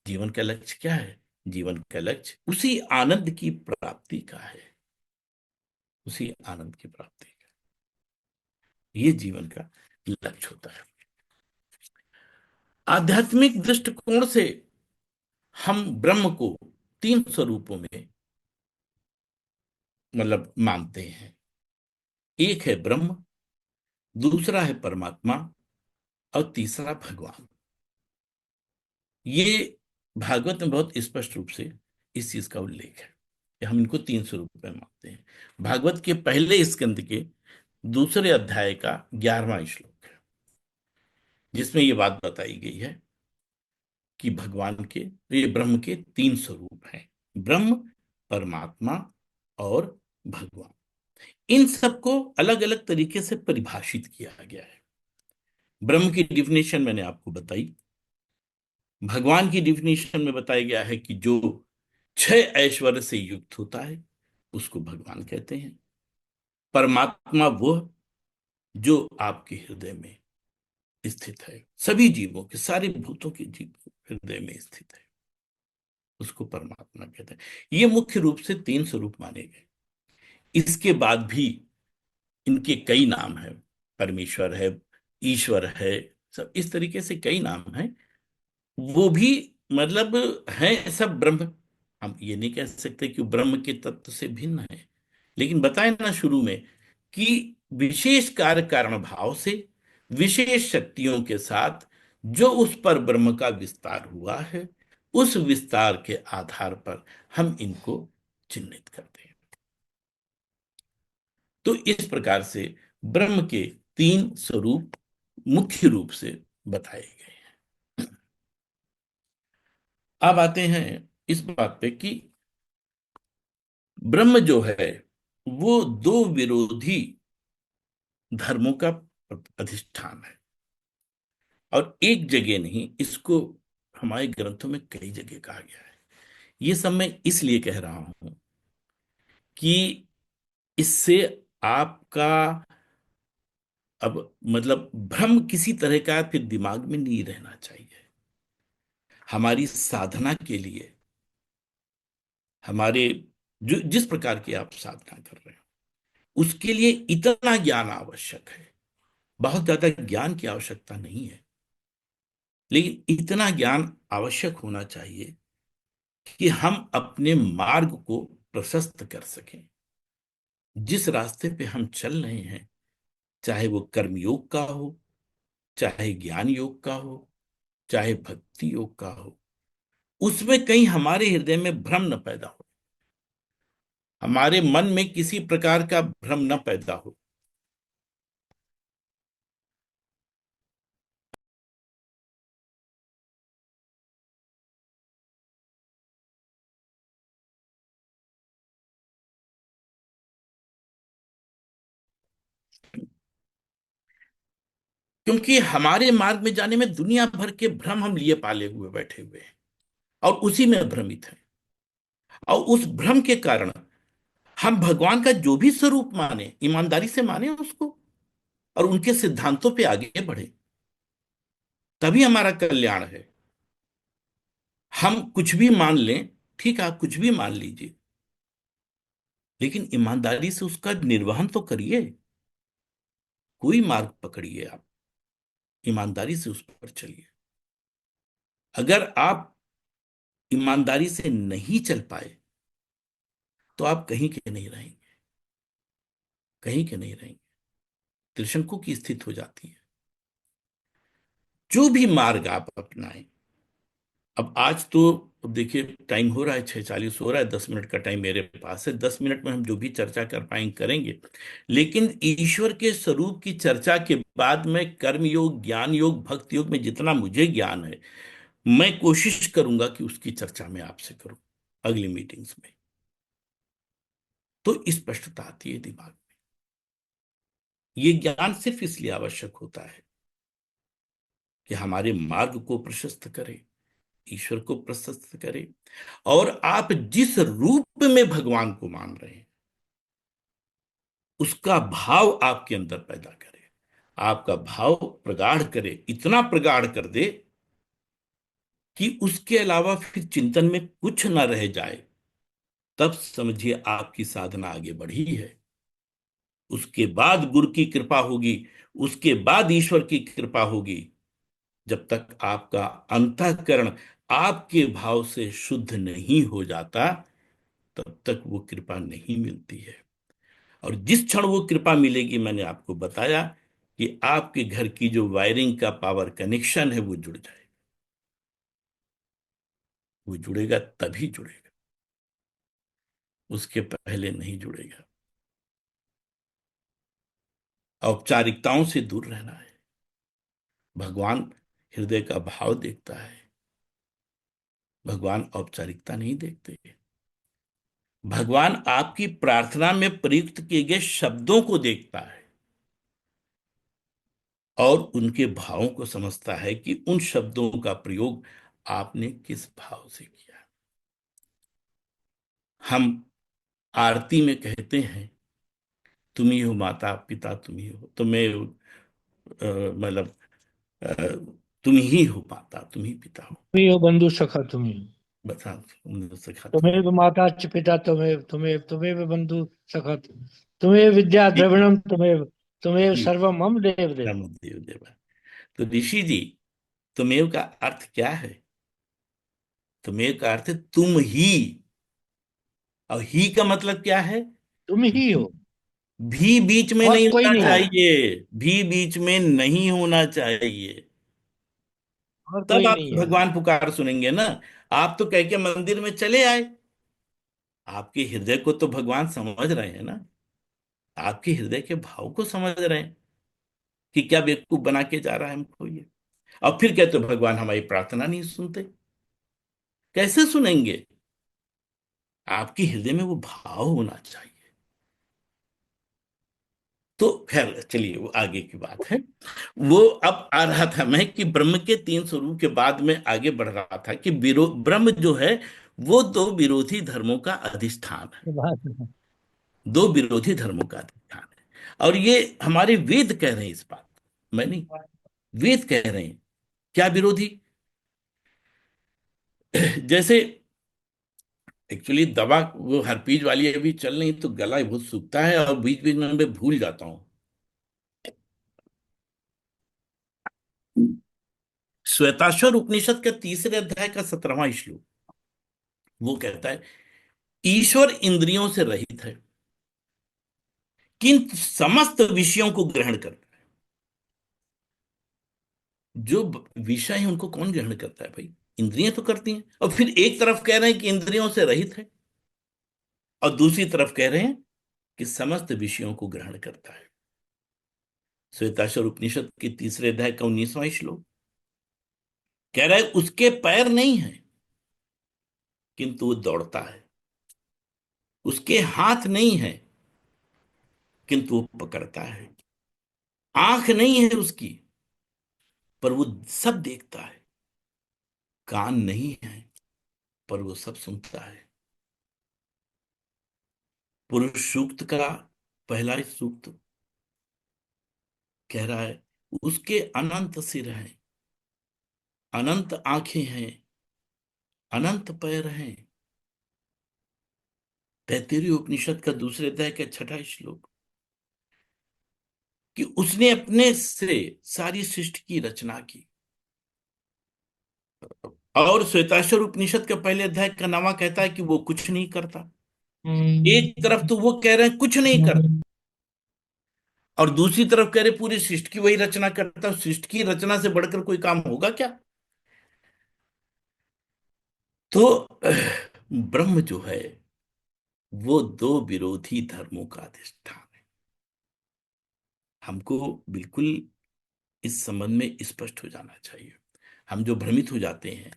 जीवन का लक्ष्य क्या है? जीवन का लक्ष्य उसी आनंद की प्राप्ति का है, उसी आनंद की प्राप्ति का। ये जीवन का लक्ष्य होता है। आध्यात्मिक दृष्टिकोण से हम ब्रह्म को 3 स्वरूपों में मानते हैं। एक है ब्रह्म, दूसरा है परमात्मा और तीसरा भगवान। ये भागवत में बहुत स्पष्ट रूप से इस चीज का उल्लेख है कि हम इनको तीन स्वरूप में मानते हैं। भागवत के पहले स्कंद के दूसरे अध्याय का 11वां श्लोक है, जिसमें ये बात बताई गई है कि भगवान के, ये ब्रह्म के तीन स्वरूप हैं, ब्रह्म, परमात्मा और भगवान। इन सबको अलग अलग तरीके से परिभाषित किया गया है। ब्रह्म की डिफिनेशन मैंने आपको बताई, भगवान की डिफिनेशन में बताया गया है कि जो 6 ऐश्वर्य से युक्त होता है उसको भगवान कहते हैं। परमात्मा वो जो आपके हृदय में स्थित है, सभी जीवों के, सारे भूतों के जीव हृदय में स्थित है, उसको परमात्मा कहते हैं। ये मुख्य रूप से तीन स्वरूप माने गए। इसके बाद भी इनके कई नाम हैं, परमेश्वर है, ईश्वर है, सब इस तरीके से कई नाम हैं। वो भी मतलब हैं सब ब्रह्म। हम ये नहीं कह सकते कि वो ब्रह्म के तत्व से भिन्न है, लेकिन बताए ना शुरू में कि विशेष कार्य कारण भाव से विशेष शक्तियों के साथ जो उस पर ब्रह्म का विस्तार हुआ है, उस विस्तार के आधार पर हम इनको चिन्हित करते हैं। तो इस प्रकार से ब्रह्म के तीन स्वरूप मुख्य रूप से बताए गए हैं। अब आते हैं इस बात पे कि ब्रह्म जो है वो दो विरोधी धर्मों का अधिष्ठान है, और एक जगह नहीं, इसको हमारे ग्रंथों में कई जगह कहा गया है। ये सब मैं इसलिए कह रहा हूं कि इससे आपका अब मतलब भ्रम किसी तरह का फिर दिमाग में नहीं रहना चाहिए। हमारी साधना के लिए, हमारे जो जिस प्रकार की आप साधना कर रहे हैं उसके लिए इतना ज्ञान आवश्यक है। बहुत ज्यादा ज्ञान की आवश्यकता नहीं है, लेकिन इतना ज्ञान आवश्यक होना चाहिए कि हम अपने मार्ग को प्रशस्त कर सकें। जिस रास्ते पे हम चल रहे हैं, चाहे वो कर्म योग का हो, चाहे ज्ञान योग का हो, चाहे भक्ति योग का हो, उसमें कहीं हमारे हृदय में भ्रम न पैदा हो, हमारे मन में किसी प्रकार का भ्रम न पैदा हो। क्योंकि हमारे मार्ग में जाने में दुनिया भर के भ्रम हम लिए पाले हुए बैठे हुए हैं और उसी में भ्रमित हैं, और उस भ्रम के कारण हम भगवान का जो भी स्वरूप माने, ईमानदारी से माने उसको और उनके सिद्धांतों पे आगे बढ़े, तभी हमारा कल्याण है। हम कुछ भी मान लें, ठीक है, आप कुछ भी मान लीजिए, लेकिन ईमानदारी से उसका निर्वहन तो करिए। कोई मार्ग पकड़िए, आप ईमानदारी से उस पर चलिए। अगर आप ईमानदारी से नहीं चल पाए तो आप कहीं के नहीं रहेंगे, कहीं के नहीं रहेंगे, त्रिशंकु की स्थिति हो जाती है। जो भी मार्ग आप अपनाएं, अब आज तो देखिए टाइम हो रहा है, 6:40 हो रहा है, 10 मिनट का टाइम मेरे पास है, 10 मिनट में हम जो भी चर्चा कर पाएंगे करेंगे। लेकिन ईश्वर के स्वरूप की चर्चा के बाद में कर्म योग, ज्ञान योग, भक्ति योग में जितना मुझे ज्ञान है, मैं कोशिश करूंगा कि उसकी चर्चा मैं आपसे करूं अगली मीटिंग्स में। तो स्पष्टता आती है दिमाग में। ये ज्ञान सिर्फ इसलिए आवश्यक होता है कि हमारे मार्ग को प्रशस्त करे, ईश्वर को प्रशस्त करे, और आप जिस रूप में भगवान को मान रहे हैं उसका भाव आपके अंदर पैदा करे, आपका भाव प्रगाढ़ करे, इतना प्रगाढ़ कर दे कि उसके अलावा फिर चिंतन में कुछ ना रह जाए। तब समझिए आपकी साधना आगे बढ़ी है। उसके बाद गुरु की कृपा होगी, उसके बाद ईश्वर की कृपा होगी। जब तक आपका अंतःकरण आपके भाव से शुद्ध नहीं हो जाता, तब तक वो कृपा नहीं मिलती है। और जिस क्षण वो कृपा मिलेगी, मैंने आपको बताया कि आपके घर की जो वायरिंग का पावर कनेक्शन है वो जुड़ जाए। वो जुड़ेगा तभी जुड़ेगा, उसके पहले नहीं जुड़ेगा। औपचारिकताओं से दूर रहना है। भगवान हृदय का भाव देखता है, भगवान औपचारिकता नहीं देखते। भगवान आपकी प्रार्थना में प्रयुक्त किए गए शब्दों को देखता है और उनके भावों को समझता है कि उन शब्दों का प्रयोग आपने किस भाव से किया। हम आरती में कहते हैं, तुम ही हो माता पिता, तुम ही हो, तो मैं मतलब अ, तुम ही हो माता, तुम ही पिता हो। तुम्ही हो बंधु सखा तुम्ही हो। बता, सखा तुम। तुम्हें माता च पिता तुम्हें तुम्हें तुम्हें बंधु सखा तुम्हें विद्या द्रविणम तुम्हें तुम्हें जी, सर्वम मम देव देव। राम देव देवा। तो ऋषि जी, तुमेव का अर्थ क्या है? तुमेव का अर्थ है तुम ही। और ही का मतलब क्या है? तुम ही हो, भी बीच में और नहीं कोई होना नहीं है, चाहिए, भी बीच में नहीं होना चाहिए। और तब कोई आप नहीं है। भगवान पुकार सुनेंगे ना। आप तो कह के मंदिर में चले आए, आपके हृदय को तो भगवान समझ रहे हैं ना, आपके हृदय के भाव को समझ रहे हैं कि क्या बेवकूफ बना के जा रहा है हमको ये। और फिर कहते हो भगवान हमारी प्रार्थना नहीं सुनते। कैसे सुनेंगे? आपके हृदय में वो भाव होना चाहिए। तो खैर चलिए, वो आगे की बात है। वो अब आ रहा था मैं कि ब्रह्म के तीन स्वरूप के बाद में आगे बढ़ रहा था कि ब्रह्म जो है वो दो विरोधी धर्मों का अधिष्ठान है। ये बात है। दो विरोधी धर्मों का अधिष्ठान है, और ये हमारे वेद कह रहे हैं इस बात, मैं नहीं, वेद कह रहे हैं। क्या विरोधी? जैसे एक्चुअली दवा वो हर्पीज वाली अभी चल रही, तो गला बहुत सूखता है और बीच बीच में मैं भूल जाता हूँ। श्वेताश्वर उपनिषद के तीसरे अध्याय का 17वां श्लोक, वो कहता है ईश्वर इंद्रियों से रहित है किंतु समस्त विषयों को ग्रहण करता है। जो विषय है उनको कौन ग्रहण करता है भाई? इंद्रियां तो करती हैं। और फिर एक तरफ कह रहे हैं कि इंद्रियों से रहित है, और दूसरी तरफ कह रहे हैं कि समस्त विषयों को ग्रहण करता है। श्वेताश्वर उपनिषद के तीसरे अध्याय का 19वां श्लोक कह रहा है उसके पैर नहीं है किंतु वो दौड़ता है, उसके हाथ नहीं है किंतु वो पकड़ता है, आंख नहीं है उसकी पर वो सब देखता है, कान नहीं है पर वो सब सुनता है। पुरुष सूक्त का पहला ही सूक्त कह रहा है उसके अनंत सिर हैं, अनंत आंखें हैं, अनंत पैर हैं। तैत्तिरीय उपनिषद का दूसरे अध्याय का 6वां श्लोक कि उसने अपने से सारी सृष्टि की रचना की। और श्वेताश्वर उपनिषद के पहले अध्याय का 9वां कहता है कि वो कुछ नहीं करता। एक तरफ तो वो कह रहे हैं कुछ नहीं करता, और दूसरी तरफ कह रहे पूरी सृष्टि की वही रचना करता है। सृष्टि की रचना से बढ़कर कोई काम होगा क्या? तो ब्रह्म जो है वो दो विरोधी धर्मों का अधिष्ठान है। हमको बिल्कुल इस संबंध में स्पष्ट हो जाना चाहिए। हम जो भ्रमित हो जाते हैं,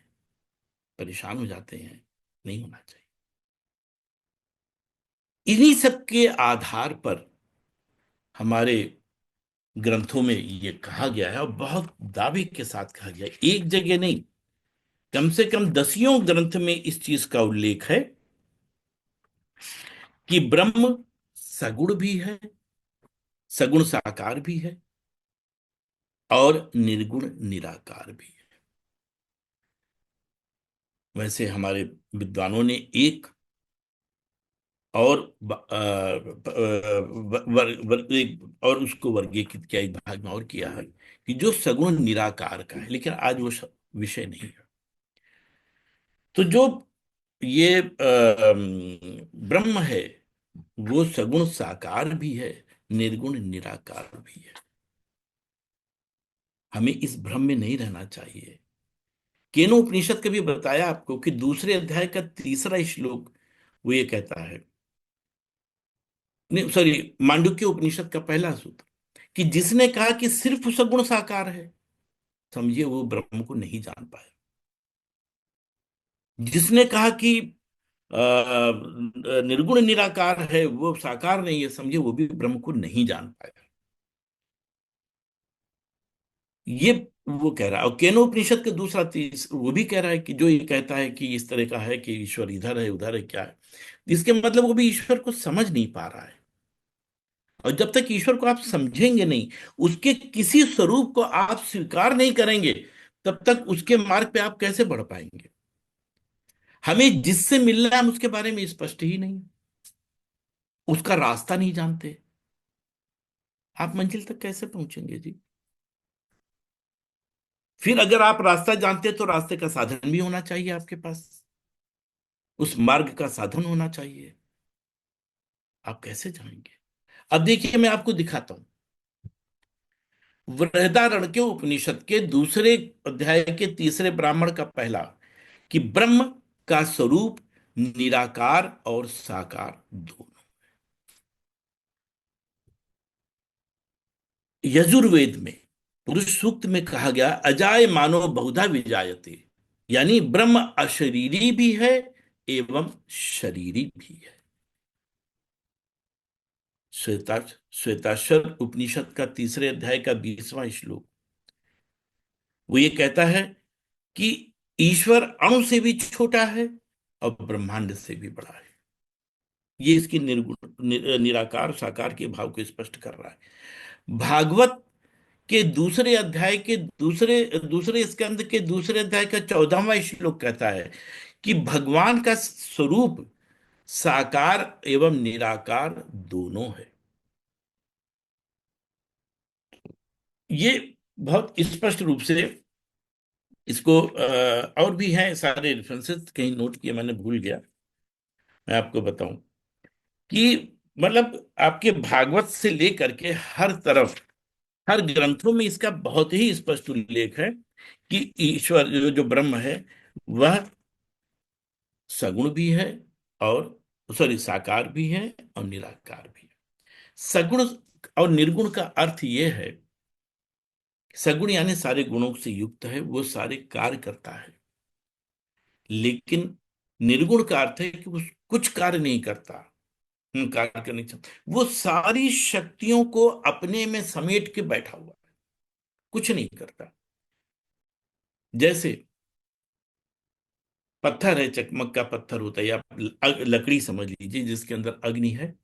परेशान हो जाते हैं, नहीं होना चाहिए। इन्हीं सब के आधार पर हमारे ग्रंथों में ये कहा गया है, और बहुत दावे के साथ कहा गया है। एक जगह नहीं, कम से कम दसियों ग्रंथ में इस चीज का उल्लेख है कि ब्रह्म सगुण भी है, सगुण साकार भी है, और निर्गुण निराकार भी है। वैसे हमारे विद्वानों ने एक और एक और उसको वर्गीकृत किया, एक भाग में और किया है कि जो सगुण निराकार का है, लेकिन आज वो विषय नहीं है। तो जो ये ब्रह्म है वो सगुण साकार भी है, निर्गुण निराकार भी है। हमें इस भ्रम में नहीं रहना चाहिए। केनोपनिषद का भी बताया आपको कि दूसरे अध्याय का 3रा श्लोक वो ये कहता है, नहीं सॉरी, मांडुक्य उपनिषद का पहला सूत्र, कि जिसने कहा कि सिर्फ सगुण साकार है, समझिए वो ब्रह्म को नहीं जान पाया। जिसने कहा कि निर्गुण निराकार है, वो साकार नहीं है, समझिए वो भी ब्रह्म को नहीं जान पाया। ये वो कह रहा है। और केनोपनिषद का दूसरा तीस वो भी कह रहा है कि जो ये कहता है कि इस तरह का है कि ईश्वर इधर है उधर है क्या है, इसके मतलब वो भी ईश्वर को समझ नहीं पा रहा है। और जब तक ईश्वर को आप समझेंगे नहीं, उसके किसी स्वरूप को आप स्वीकार नहीं करेंगे, तब तक उसके मार्ग पे आप कैसे बढ़ पाएंगे। हमें जिससे मिलना है हम उसके बारे में स्पष्ट ही नहीं, उसका रास्ता नहीं जानते, आप मंजिल तक कैसे पहुंचेंगे जी। फिर अगर आप रास्ता जानते तो रास्ते का साधन भी होना चाहिए आपके पास, उस मार्ग का साधन होना चाहिए, आप कैसे जाएंगे। अब देखिए मैं आपको दिखाता हूं, बृहदारण्यक उपनिषद के 2 अध्याय के 3 ब्राह्मण का पहला, कि ब्रह्म का स्वरूप निराकार और साकार दोनों। यजुर्वेद में पुरुष सूक्त में कहा गया, अजाय मानो बहुधा विजायते, यानी ब्रह्म अशरीरी भी है एवं शरीरी भी है। श्वेता श्वेताश्वर उपनिषद का 3 अध्याय का 20वां श्लोक, वो ये कहता है कि ईश्वर अणु से भी छोटा है और ब्रह्मांड से भी बड़ा है। ये इसकी निराकार साकार के भाव को स्पष्ट कर रहा है। भागवत के 2 अध्याय के दूसरे दूसरे स्कंद के 2 अध्याय का 14वां श्लोक कहता है कि भगवान का स्वरूप साकार एवं निराकार दोनों है। ये बहुत स्पष्ट रूप से इसको और भी हैं सारे रेफरेंसेस, कहीं नोट किए मैंने, भूल गया, मैं आपको बताऊं कि मतलब आपके भागवत से लेकर के हर तरफ, हर ग्रंथों में इसका बहुत ही स्पष्ट उल्लेख है कि ईश्वर जो ब्रह्म है वह सगुण भी है और सॉरी साकार भी है और निराकार भी है। सगुण और निर्गुण का अर्थ यह है, सगुण यानी सारे गुणों से युक्त है, वो सारे कार्य करता है, लेकिन निर्गुण का अर्थ है कि वो कुछ कार्य नहीं करता, कार्य करने चाहता, वो सारी शक्तियों को अपने में समेट के बैठा हुआ है, कुछ नहीं करता। जैसे पत्थर है, चकमक का पत्थर होता है, या लकड़ी समझ लीजिए जिसके अंदर अग्नि है,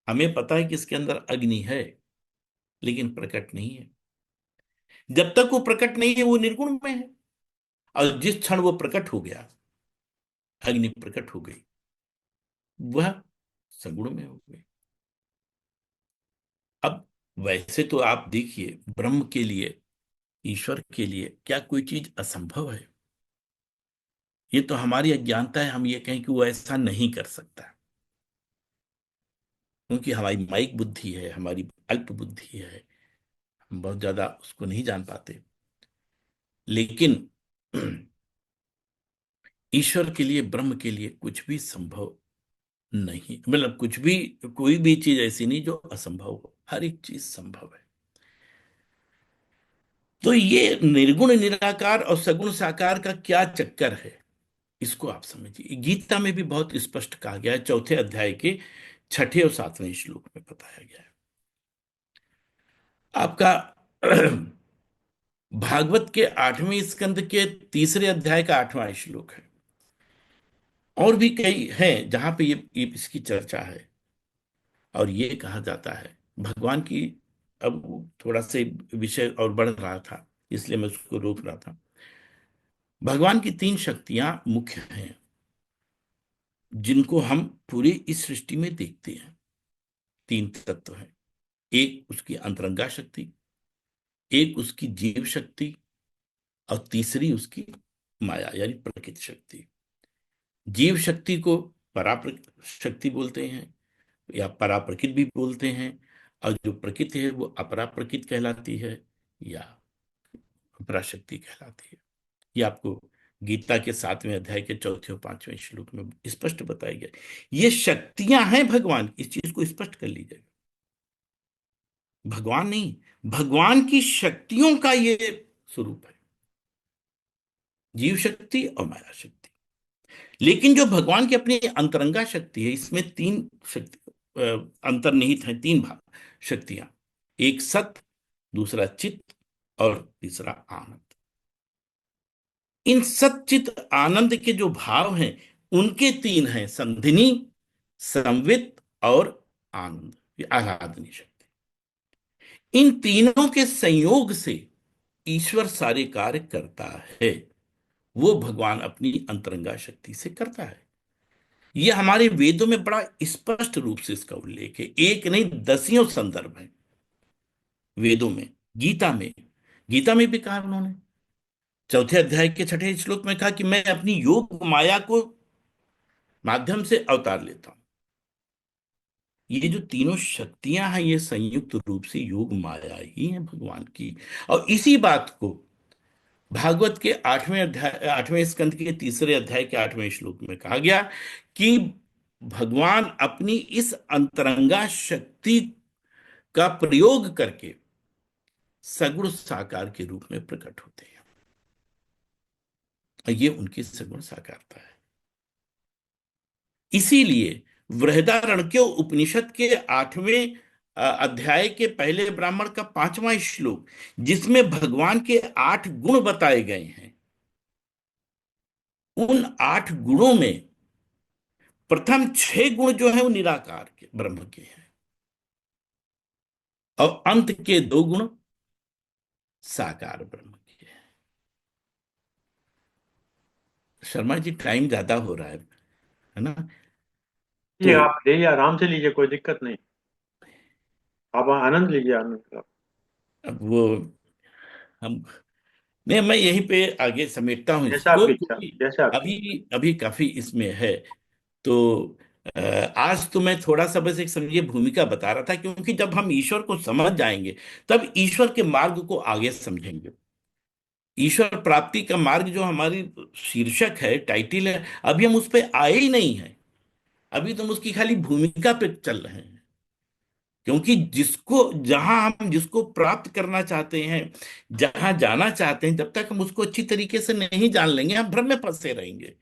हमें पता है कि इसके अंदर अग्नि है लेकिन प्रकट नहीं है। जब तक वो प्रकट नहीं है वो निर्गुण में है, और जिस क्षण वो प्रकट हो गया, अग्नि प्रकट हो गई, वह सगुण में हो गई। अब वैसे तो आप देखिए, ब्रह्म के लिए, ईश्वर के लिए क्या कोई चीज असंभव है? ये तो हमारी अज्ञानता है, हम ये कहें कि वो ऐसा नहीं कर सकता, क्योंकि हमारी माइक बुद्धि है, हमारी अल्प बुद्धि है, हम बहुत ज्यादा उसको नहीं जान पाते। लेकिन ईश्वर के लिए, ब्रह्म के लिए कुछ भी संभव नहीं, मतलब कुछ भी, कोई भी चीज ऐसी नहीं जो असंभव हो, हर एक चीज संभव है। तो ये निर्गुण निराकार और सगुण साकार का क्या चक्कर है, इसको आप समझिए। गीता में भी बहुत स्पष्ट कहा गया है, 4 अध्याय के 6 और 7वें श्लोक में बताया गया है। आपका भागवत के 8वें स्कंद के 3 अध्याय का 8वां श्लोक है। और भी कई हैं जहां पे ये इसकी चर्चा है, और ये कहा जाता है भगवान की, अब थोड़ा से विषय और बढ़ रहा था इसलिए मैं उसको रोक रहा था। भगवान की 3 शक्तियां मुख्य हैं जिनको हम पूरी इस सृष्टि में देखते हैं। 3 तत्व हैं, एक उसकी अंतरंगा शक्ति, एक उसकी जीव शक्ति, और तीसरी उसकी माया यानी प्रकृति शक्ति। जीव शक्ति को शक्ति बोलते हैं या पराप्रकृत भी बोलते हैं, और जो प्रकृति है वो अपराप्रकृत कहलाती है या पराशक्ति कहलाती है। ये आपको गीता के 7वें अध्याय के 4 और 5वें श्लोक में स्पष्ट बताया गया। ये शक्तियां हैं भगवान, इस चीज को स्पष्ट कर लीजिएगा। भगवान नहीं, भगवान की शक्तियों का ये स्वरूप है, जीव शक्ति और माया शक्ति। लेकिन जो भगवान की अपनी अंतरंगा शक्ति है, इसमें तीन शक्ति अंतर्निहित है, तीन भाग शक्तियां, एक सत, दूसरा चित्त और तीसरा आनंद। इन सच्चित आनंद के जो भाव हैं उनके तीन हैं, संधिनी, संवित और आनंद, ये आराधनी शक्ति। इन तीनों के संयोग से ईश्वर सारे कार्य करता है, वो भगवान अपनी अंतरंगा शक्ति से करता है। यह हमारे वेदों में बड़ा स्पष्ट रूप से इसका उल्लेख है, एक नहीं दसियों संदर्भ है वेदों में। गीता में भी कहा उन्होंने, 4 अध्याय के 6 श्लोक में कहा कि मैं अपनी योग माया को माध्यम से अवतार लेता हूं। ये जो तीनों शक्तियां हैं, ये संयुक्त रूप से योग माया ही है भगवान की। और इसी बात को भागवत के 8वें अध्याय, 8वें स्कंध के 3 अध्याय के 8वें श्लोक में कहा गया कि भगवान अपनी इस अंतरंगा शक्ति का प्रयोग करके सगुण साकार के रूप में प्रकट होते हैं, और ये उनकी सगुण साकारता है। इसीलिए बृहदारण्यक उपनिषद के 8वें अध्याय के पहले ब्राह्मण का 5वां श्लोक, जिसमें भगवान के 8 गुण बताए गए हैं, उन 8 गुणों में प्रथम 6 गुण जो है वो निराकार के ब्रह्म के हैं, और अंत के 2 गुण साकार ब्रह्म के हैं। शर्मा जी, टाइम ज्यादा हो रहा है ना? ये तो आप लीजिए, आराम से लीजिए, कोई दिक्कत नहीं, आप आनंद लीजिए, आनंद का। अब वो हम नहीं, मैं यहीं पे आगे समेटता हूं जैसा इसको, आपकी इच्छा, क्योंकि जैसा आपकी। अभी अभी काफी इसमें है। तो आज तो मैं थोड़ा सा बस एक समझिए भूमिका बता रहा था, क्योंकि जब हम ईश्वर को समझ जाएंगे तब ईश्वर के मार्ग को आगे समझेंगे। ईश्वर प्राप्ति का मार्ग जो हमारी शीर्षक है, टाइटिल है, अभी हम उस पर आए ही नहीं है। अभी तो हम उसकी खाली भूमिका पे चल रहे हैं, क्योंकि जिसको प्राप्त करना चाहते हैं, जहां जाना चाहते हैं, जब तक हम उसको अच्छी तरीके से नहीं जान लेंगे, हम भ्रम में फंसे रहेंगे।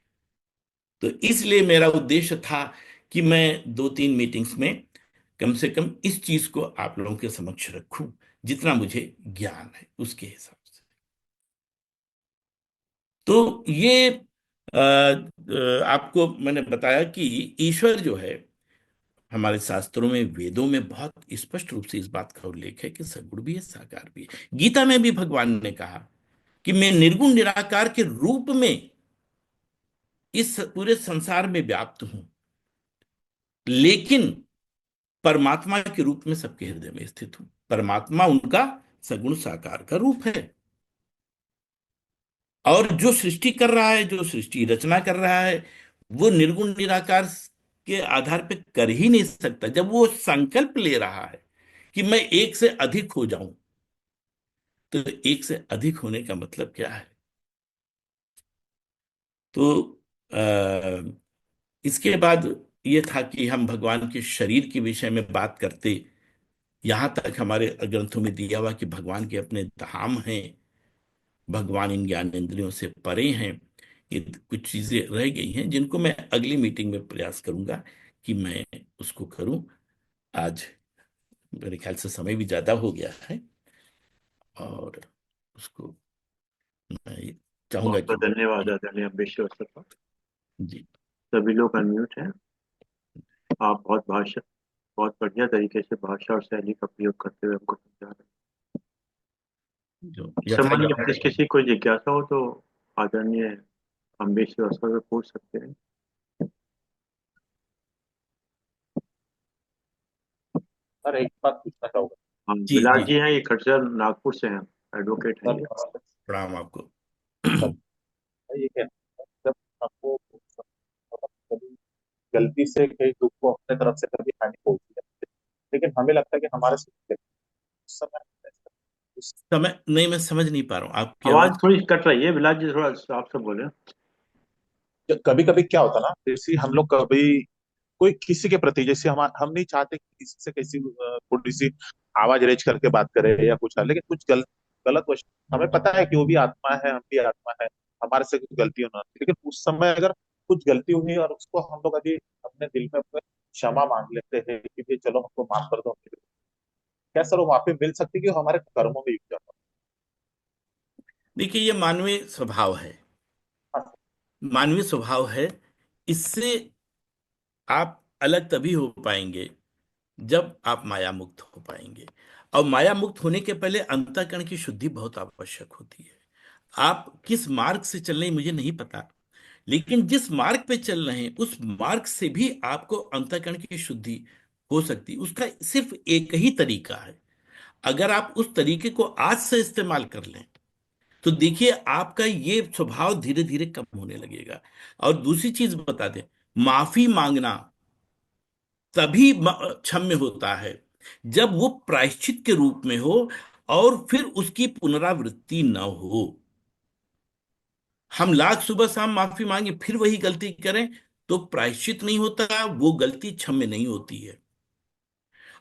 तो इसलिए मेरा उद्देश्य था कि मैं 2-3 मीटिंग्स में कम से कम इस चीज को आप लोगों के समक्ष रखूं, जितना मुझे ज्ञान है उसके हिसाब से। तो ये आपको मैंने बताया कि ईश्वर जो है, हमारे शास्त्रों में, वेदों में बहुत स्पष्ट रूप से इस बात का उल्लेख है कि सगुण भी है, साकार भी है। गीता में भी भगवान ने कहा कि मैं निर्गुण निराकार के रूप में इस पूरे संसार में व्याप्त हूं, लेकिन परमात्मा के रूप में सबके हृदय में स्थित हूं। परमात्मा उनका सगुण साकार का रूप है, और जो सृष्टि कर रहा है, जो सृष्टि रचना कर रहा है, वो निर्गुण निराकार के आधार पे कर ही नहीं सकता। जब वो संकल्प ले रहा है कि मैं एक से अधिक हो जाऊं, तो एक से अधिक होने का मतलब क्या है? तो इसके बाद ये था कि हम भगवान के शरीर के विषय में बात करते, यहां तक हमारे ग्रंथों में दिया हुआ कि भगवान के अपने धाम हैं, भगवान इन ज्ञानेंद्रियों से परे हैं। ये कुछ चीजें रह गई हैं जिनको मैं अगली मीटिंग में प्रयास करूंगा कि मैं उसको करूं। आज मेरे ख्याल से समय भी ज्यादा हो गया है, और उसको मैं चाहूंगा बहुत कि बहुत धन्यवाद आदरणीय अम्बेश्वर सर। जी, सभी लोग अनम्यूट हैं। आप बहुत बढ़िया तरीके से भाषा और शैली का प्रयोग करते हुए हमको समझा रहे हैं। जो इस संबंध में प्लीज यथार्थ किसी को जिज्ञासा हो तो आदरणीय अम्बेश्वर सर से पूछ सकते हैं। सर एक बात पूछना चाहूंगा। हम जी विलास जी, जी हैं, ये खर्चर नागपुर से हैं, एडवोकेट हैं सर ये। प्रणाम आपको। सर ये कहना है, जब आपको कभी गलती से कहीं दुख को अपने तरफ से कभी हानि पहुंची है, लेकिन हमें लगता है कि हमारा उस समय समय नहीं, मैं समझ नहीं पा रहा हूँ आपकी आवाज आवाज। थोड़ी कट रही है, विलास जी थोड़ा साफ से बोले। कभी कभी क्या होता ना, जैसे हम लोग कभी कोई किसी के प्रति, जैसे हम नहीं चाहते कि किसी से कैसी थोड़ी सी आवाज रेज करके बात करे या कुछ है, लेकिन कुछ गलत वस्तु, हमें पता है कि वो भी आत्मा है, हम भी आत्मा है, हमारे से कुछ गलती होना, लेकिन उस समय अगर कुछ गलती हुई और उसको हम लोग अभी अपने दिल में अपने क्षमा मांग लेते हैं कि भाई चलो हमको माफ कर दो, क्या सर वो माफी मिल सकती है कि वो हमारे कर्मों में युक्त जाता देखिए, ये मानवीय स्वभाव है, है? मानवीय स्वभाव है। इससे आप अलग तभी हो पाएंगे जब आप माया मुक्त हो पाएंगे। और माया मुक्त होने के पहले अंतःकरण की शुद्धि बहुत आवश्यक होती है। आप किस मार्ग से चल रहे हैं मुझे नहीं पता, लेकिन जिस मार्ग पे चल रहे हैं उस मार्ग से भी आपको अंतःकरण की शुद्धि हो सकती है। उसका सिर्फ एक ही तरीका है। अगर आप उस तरीके को आज से इस्तेमाल कर लें तो देखिए आपका ये स्वभाव धीरे धीरे कम होने लगेगा। और दूसरी चीज बता दें, माफी मांगना तभी क्षम्य होता है जब वो प्रायश्चित के रूप में हो और फिर उसकी पुनरावृत्ति न हो। हम लाख सुबह शाम माफी मांगे फिर वही गलती करें तो प्रायश्चित नहीं होता, वो गलती क्षम्य नहीं होती है।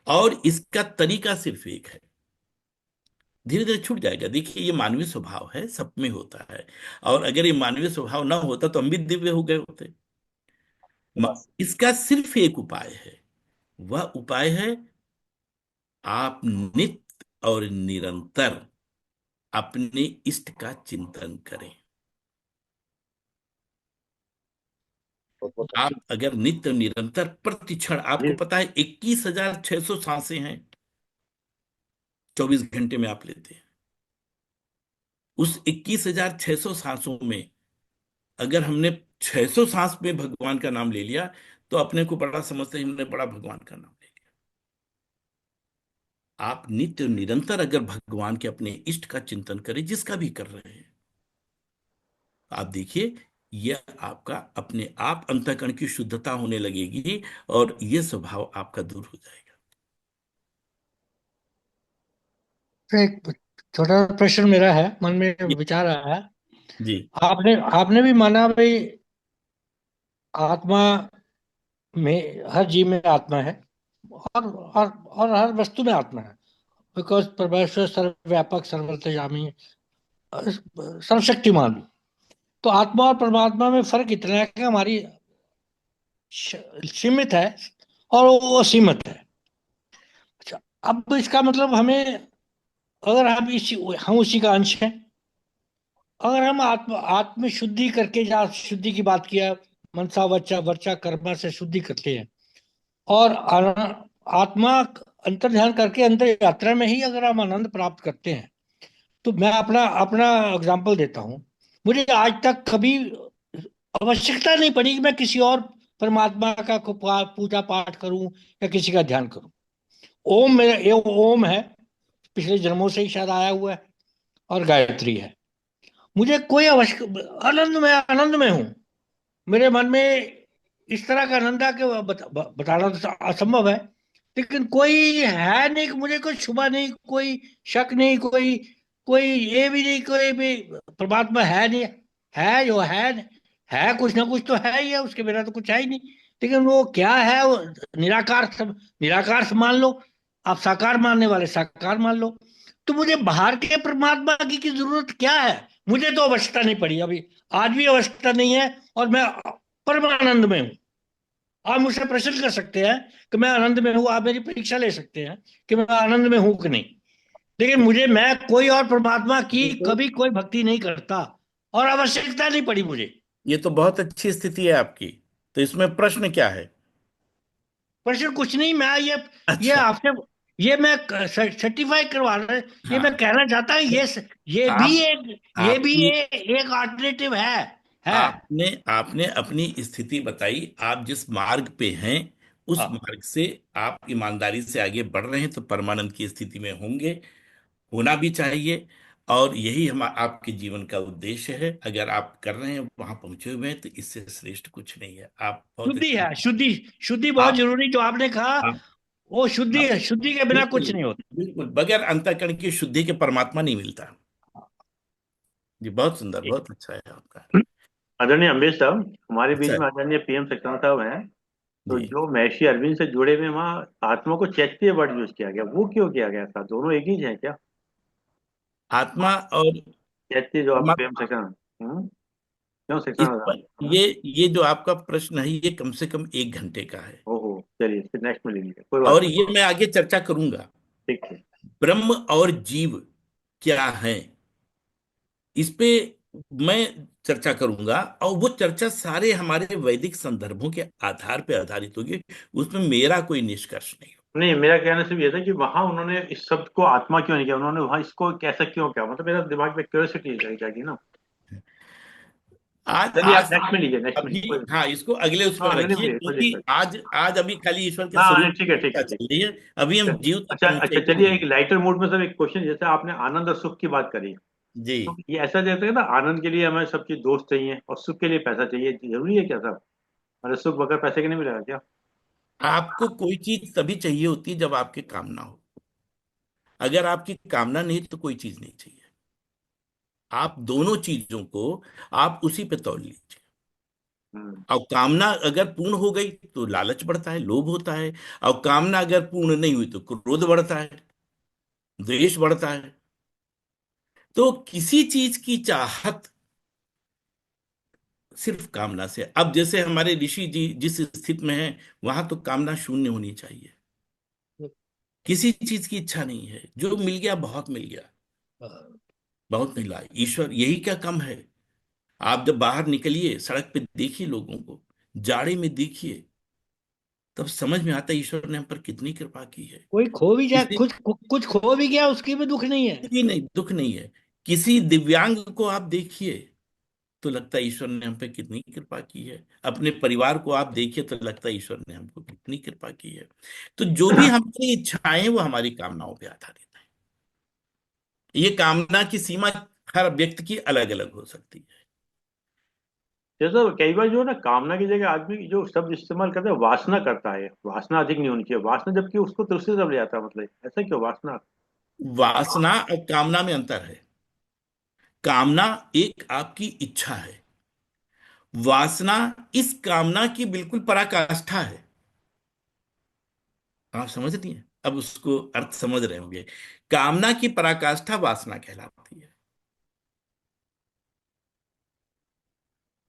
और इसका तरीका सिर्फ एक है, धीरे धीरे छूट जाएगा। देखिए, ये मानवीय स्वभाव है, सब में होता है। और अगर ये मानवीय स्वभाव ना होता तो हम भी दिव्य हो गए होते। इसका सिर्फ एक उपाय है, वह उपाय है आप नित्य और निरंतर अपने इष्ट का चिंतन करें। बहुत बहुत आप अच्छी। अगर नित्य निरंतर प्रतिक्षण, आपको जी। पता है 21,600 सांसें हैं 24 घंटे में आप लेते हैं। उस 21,600 सांसों में अगर हमने 600 सांस में भगवान का नाम ले लिया तो अपने को बड़ा समझते हैं, हमने बड़ा भगवान का नाम ले लिया। आप नित्य निरंतर अगर भगवान के अपने इष्ट का चिंतन करें, जिसका भी कर रहे हैं, आप देखिए यह आपका अपने आप अंतःकरण की शुद्धता होने लगेगी और यह स्वभाव आपका दूर हो जाएगा। तो एक छोटा सा प्रश्न मेरा है, मन में जी। विचार आया है। जी। आपने आपने भी माना भाई आत्मा में, हर जीव में आत्मा है, और हर वस्तु में आत्मा है। बिकॉज परमेश्वर सर्वव्यापक सर्वंतर्यामी सर्वशक्तिमान। तो आत्मा और परमात्मा में फर्क इतना है कि हमारी सीमित है और वो सीमित है। अच्छा, अब इसका मतलब हमें, अगर हम उसी का अंश हैं, अगर हम आत्म शुद्धि करके, जहाँ शुद्धि की बात किया, मनसा वचा वर्चा कर्म से शुद्धि करते हैं, और आत्मा अंतर ध्यान करके अंतर यात्रा में ही अगर हम आनंद प्राप्त करते हैं, तो मैं अपना अपना एग्जांपल देता हूँ। मुझे आज तक कभी आवश्यकता नहीं पड़ी कि मैं किसी और परमात्मा का पूजा पाठ करूं या किसी का ध्यान करूं। ओम मेरा ये ओम है, पिछले जन्मों से ही शायद आया हुआ है, और गायत्री है। मुझे कोई आवश्यक, आनंद में हूँ। मेरे मन में इस तरह का आनंद है कि बताना तो असंभव है। लेकिन कोई है नहीं कि मुझे कोई शुबा नहीं, कोई शक नहीं, कोई कोई ये भी नहीं, कोई भी परमात्मा है नहीं। है जो है कुछ ना कुछ तो है ही है, उसके बिना तो कुछ है ही नहीं। लेकिन वो क्या है, वो निराकार निराकार से मान लो, आप साकार मानने वाले साकार मान लो। तो मुझे बाहर के परमात्मा की जरूरत क्या है? मुझे तो आवश्यकता नहीं पड़ी अभी, आज भी आवश्यकता नहीं है, और मैं परमानंद में हूँ। आप मुझसे प्रश्न कर सकते हैं कि मैं आनंद में हूँ, आप मेरी परीक्षा ले सकते हैं कि मैं आनंद में हूँ कि नहीं। लेकिन मैं कोई और परमात्मा की ये तो कभी कोई भक्ति नहीं करता, और आवश्यकता नहीं पड़ी मुझे। ये तो बहुत अच्छी स्थिति है आपकी, तो इसमें प्रश्न क्या है? प्रश्न कुछ नहीं, मैं ये अच्छा। आपसे, ये मैं सर्टिफाई करवा रहा, ये हाँ, मैं कहना चाहता हूँ, तो ये भी आप एक, आपकी एक अल्टरनेटिव है। आपने आपने अपनी स्थिति बताई, आप जिस मार्ग पे हैं उस हाँ, मार्ग से आप ईमानदारी से आगे बढ़ रहे हैं तो परमानंद की स्थिति में होंगे, होना भी चाहिए। और यही हम आपके जीवन का उद्देश्य है। अगर आप कर रहे हैं, वहां पहुंचे हुए हैं, तो इससे श्रेष्ठ कुछ नहीं है। आप बहुत शुद्धि अच्छी। है, शुद्धि, शुद्धि बहुत आप जरूरी, जो आपने कहा। आप वो शुद्धि है, शुद्धि के बिना बिल्कुल कुछ नहीं होता। बिल्कुल, बगैर अंतःकरण की शुद्धि के परमात्मा नहीं मिलता। जी बहुत सुंदर, बहुत अच्छा है आपका। आदरणीय अम्बेश साहब, हमारे बीच अच्छा में आदरणीय पीएम सक्सेना साहब हैं। तो जी। जो महर्षि अरविंद से जुड़े हुए, वहाँ आत्मा को चैत्य वर्ड यूज किया गया, वो क्यों किया गया था? दोनों एक ही हैं क्या? आत्मा और चैत्य जो आप पीएम परमात्मा, सक्सेना, क्यों इस सक्सेना पर साहब? ये जो आपका प्रश्न है ये कम से कम 1 घंटे का है, ओहो, चलिए फिर नेक्स्ट में ले लीजिए, कोई बात और ये मैं आगे चर्चा करूंगा। नहीं, ठीक है। ब्रह्म और जीव क्या है, इस पे मैं चर्चा करूंगा, और वो चर्चा सारे हमारे वैदिक संदर्भों के आधार पे आधारित होगी। उसमें मेरा कोई निष्कर्ष नहीं हो। नहीं, मेरा कहना सिर्फ ये था कि वहां उन्होंने इस शब्द को आत्मा क्यों नहीं किया, उन्होंने वहां इसको कैसा क्यों किया, मतलब मेरा दिमाग में क्यूरियोसिटी जागी ना। आज चलिए आप आज नेक्स्ट में लीजिए, नेक्स्ट में अभी, लीजिए, हाँ, इसको अगले उस हाँ पर अगले में रखिए, लीजिए, कोई क्योंकि दिक्कत आज आज अभी खाली ईश्वर के नहीं। हाँ नहीं, स्वरूप ठीक की है, ठीक चर्चा है, ठीक चल रही है। अभी हम है। जीव तक अच्छा पहुंचे अच्छा, ही चलिए नहीं। एक लाइटर मूड में सर एक क्वेश्चन, जैसे आपने आनंद और सुख की बात करी, जी। तो ये ऐसा देते हैं ना, आनंद के लिए हमें सब चीज दोस्त चाहिए और सुख के लिए पैसा चाहिए, जरूरी है क्या सर? अरे सुख बगैर पैसे के नहीं मिलेगा क्या? आपको कोई चीज तभी चाहिए होती है जब आपकी कामना हो। अगर आपकी कामना नहीं तो कोई चीज नहीं चाहिए। आप दोनों चीजों को आप उसी पे तौल लीजिए। हम्म। और कामना अगर पूर्ण हो गई तो लालच बढ़ता है, लोभ होता है। और कामना अगर पूर्ण नहीं हुई तो क्रोध बढ़ता है, द्वेष बढ़ता है। तो किसी चीज की चाहत सिर्फ कामना से, अब जैसे हमारे ऋषि जी जिस स्थिति में हैं, वहां तो कामना शून्य होनी चाहिए। किसी चीज की इच्छा नहीं है, जो मिल गया बहुत मिल गया, बहुत मिला। ईश्वर यही क्या कम है? आप जब बाहर निकलिए, सड़क पे देखिए लोगों को, जाड़े में देखिए, तब समझ में आता है ईश्वर ने हम पर कितनी कृपा की है। कोई खो भी जाए, किसी कुछ कुछ खो भी गया, उसकी भी दुख नहीं है। भी नहीं, दुख नहीं है। किसी दिव्यांग को आप देखिए तो लगता है ईश्वर ने हम पे कितनी कृपा की है। अपने परिवार को आप देखिए तो लगता है ईश्वर ने हमको कितनी कृपा की है। तो जो भी हमारी इच्छाएं हैं वो हमारी कामनाओं पे आधारित है। ये कामना की सीमा हर व्यक्ति की अलग अलग हो सकती है। जैसा कई बार जो है ना, कामना की जगह आदमी जो शब्द इस्तेमाल करता है, वासना करता है, वासना अधिक नहीं होनी चाहिए वासना, जबकि उसको दूसरी तरफ ले जाता है, मतलब ऐसा क्यों वासना? वासना और कामना में अंतर है। कामना एक आपकी इच्छा है, वासना इस कामना की बिल्कुल पराकाष्ठा है। आप समझ रही हैं? अब उसको अर्थ समझ रहे होंगे। कामना की पराकाष्ठा वासना कहलाती है।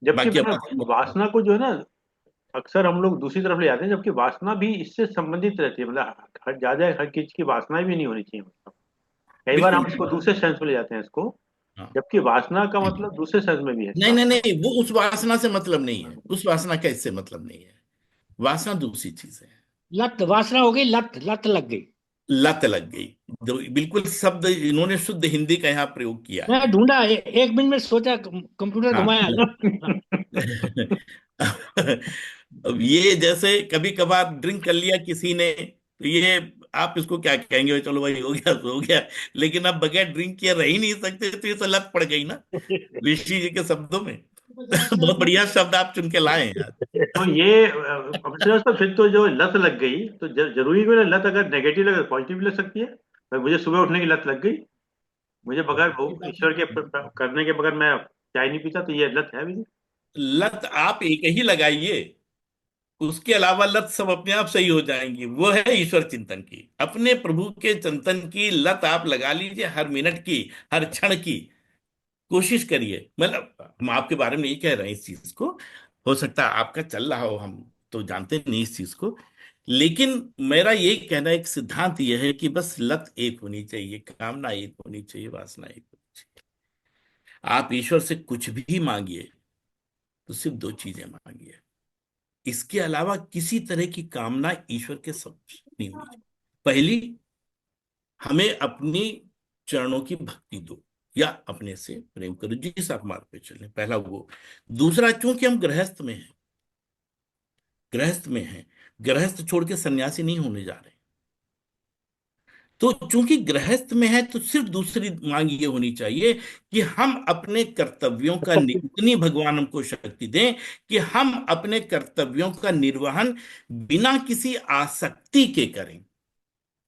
जबकि बाकी अब मैं आप समझ रहे वासना को जो है ना, अक्सर हम लोग दूसरी तरफ ले जाते हैं, जबकि वासना भी इससे संबंधित रहती है, मतलब हर ज्यादा हर चीज की वासना भी नहीं होनी चाहिए, मतलब कई बार बिल्कुल। हम इसको दूसरे सेंस में ले जाते हैं इसको, हाँ। जबकि वासना का मतलब दूसरे सेंस में भी है नहीं इसका। नहीं नहीं, वो उस वासना से मतलब नहीं है, उस वासना का इससे मतलब नहीं है। वासना दूसरी चीज है। लत, वासना हो गई, लत, लत लग गई। लत लग गई। बिल्कुल शब्द इन्होंने शुद्ध हिंदी का यहाँ प्रयोग किया है। मैं ढूंढा, एक मिनट में सोचा, कंप्यूटर हाँ। घुमाया, लत। अब ये जैसे कभी कभार ड्रिंक कर लिया किसी ने, तो ये आप इसको क्या कहेंगे? चलो भाई हो गया तो हो गया। लेकिन अब बगैर ड्रिंक किए रह ही नहीं सकते, तो ये तो लत पड़ गई ना, ऋषि जी के शब्दों में। बहुत बढ़िया शब्द आप चुन के लाए हैं आज। तो ये अब से तो फिर तो जो लत लग गई, तो जरूरी कोई लत अगर नेगेटिव लगे पॉजिटिव लग सकती है। भाई मुझे सुबह उठने की लत लग गई, मुझे बगैर ईश्वर के करने के बगैर मैं चाय नहीं पीता, तो ये लत है भी। लत आप एक ही लगाइए, उसके अलावा लत सब अपने आप सही हो जाएंगी। वो है ईश्वर चिंतन की, अपने प्रभु के चिंतन की लत आप लगा लीजिए, हर मिनट की, हर क्षण की। कोशिश करिए, मतलब हम आपके बारे में नहीं कह रहे हैं इस चीज को, हो सकता है आपका चल रहा हो, हम तो जानते नहीं इस चीज को। लेकिन मेरा ये कहना, एक सिद्धांत यह है कि बस लत एक होनी चाहिए, कामना एक होनी चाहिए, वासना एक होनी चाहिए। आप ईश्वर से कुछ भी मांगिए तो सिर्फ दो चीजें मांगिए। इसके अलावा किसी तरह की कामना ईश्वर के समक्ष नहीं होनी चाहिए। पहली, हमें अपनी चरणों की भक्ति दो, या अपने से प्रेम करो, जिस आप मार्ग पे चले, पहला वो। दूसरा, चूंकि हम गृहस्थ में हैं, गृहस्थ में हैं, गृहस्थ छोड़ के सन्यासी नहीं होने जा रहे, तो चूंकि गृहस्थ में है तो सिर्फ दूसरी मांग ये होनी चाहिए कि हम अपने कर्तव्यों का इतनी भगवान हमको शक्ति दें कि हम अपने कर्तव्यों का निर्वहन बिना किसी आसक्ति के करें।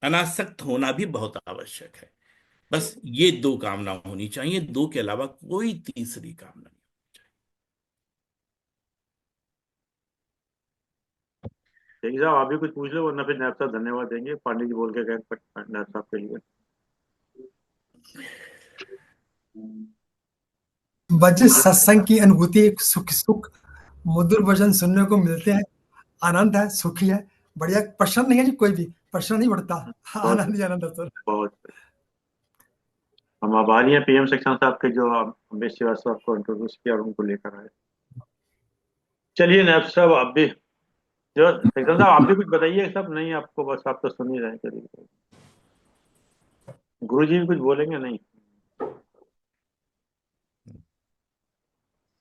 अनासक्त होना भी बहुत आवश्यक है। बस ये दो कामना होनी चाहिए, दो के अलावा कोई तीसरी कामना नहीं। ठीक है साहब, आप भी कुछ पूछ लो, वरना फिर नायब साहब धन्यवाद देंगे। पांडे जी बोल के गए नायब साहब के लिए। बस सत्संग की अनुभूति, एक सुख सुख मधुर वचन सुनने को मिलते हैं, आनंद है, सुखी है, बढ़िया। प्रश्न नहीं है जी, कोई भी प्रश्न नहीं बढ़ता, बहुत आनंद ही आनंद है सर। बहुत हम आभारी हैं पीएम सेक्शन साहब के, जो अम्बेश श्रीवास्तव को इंट्रोड्यूस किया और उनको लेकर आए। चलिए नायब साहब, आप भी, जो सेक्शन साहब आप भी कुछ बताइए। सब नहीं, आपको बस, आप तो सुन ही रहे हैं। चलिए, गुरु जी भी कुछ बोलेंगे? नहीं,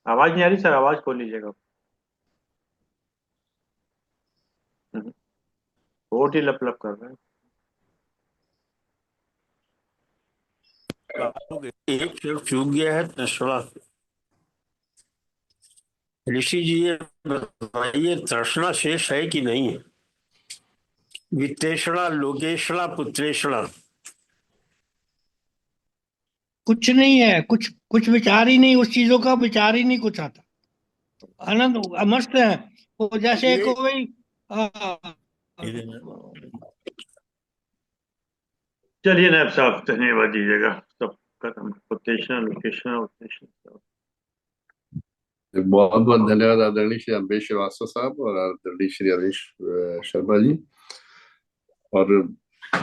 आवाज नहीं आ रही सर, आवाज खोल लीजिएगा। बहुत ही लप लप कर रहे हैं। एक शेर चूक गया है तृष्णा। ऋषि जी ये बताइए, तृष्णा शेष है कि नहीं है? वित्तेषणा, लोकेषणा, पुत्रेषणा। कुछ नहीं है, कुछ कुछ विचार ही नहीं, उस चीजों का विचार ही नहीं कुछ आता। आनंद मस्त है वो, जैसे कोई चलिए नायब साहब, धन्यवाद दीजिएगा। सब खत्म, लोकेशन लोकेशन। बहुत बहुत धन्यवाद आदरणीय श्री अम्बेश श्रीवास्तव साहब और आदरणीय श्री हरीश शर्मा जी, और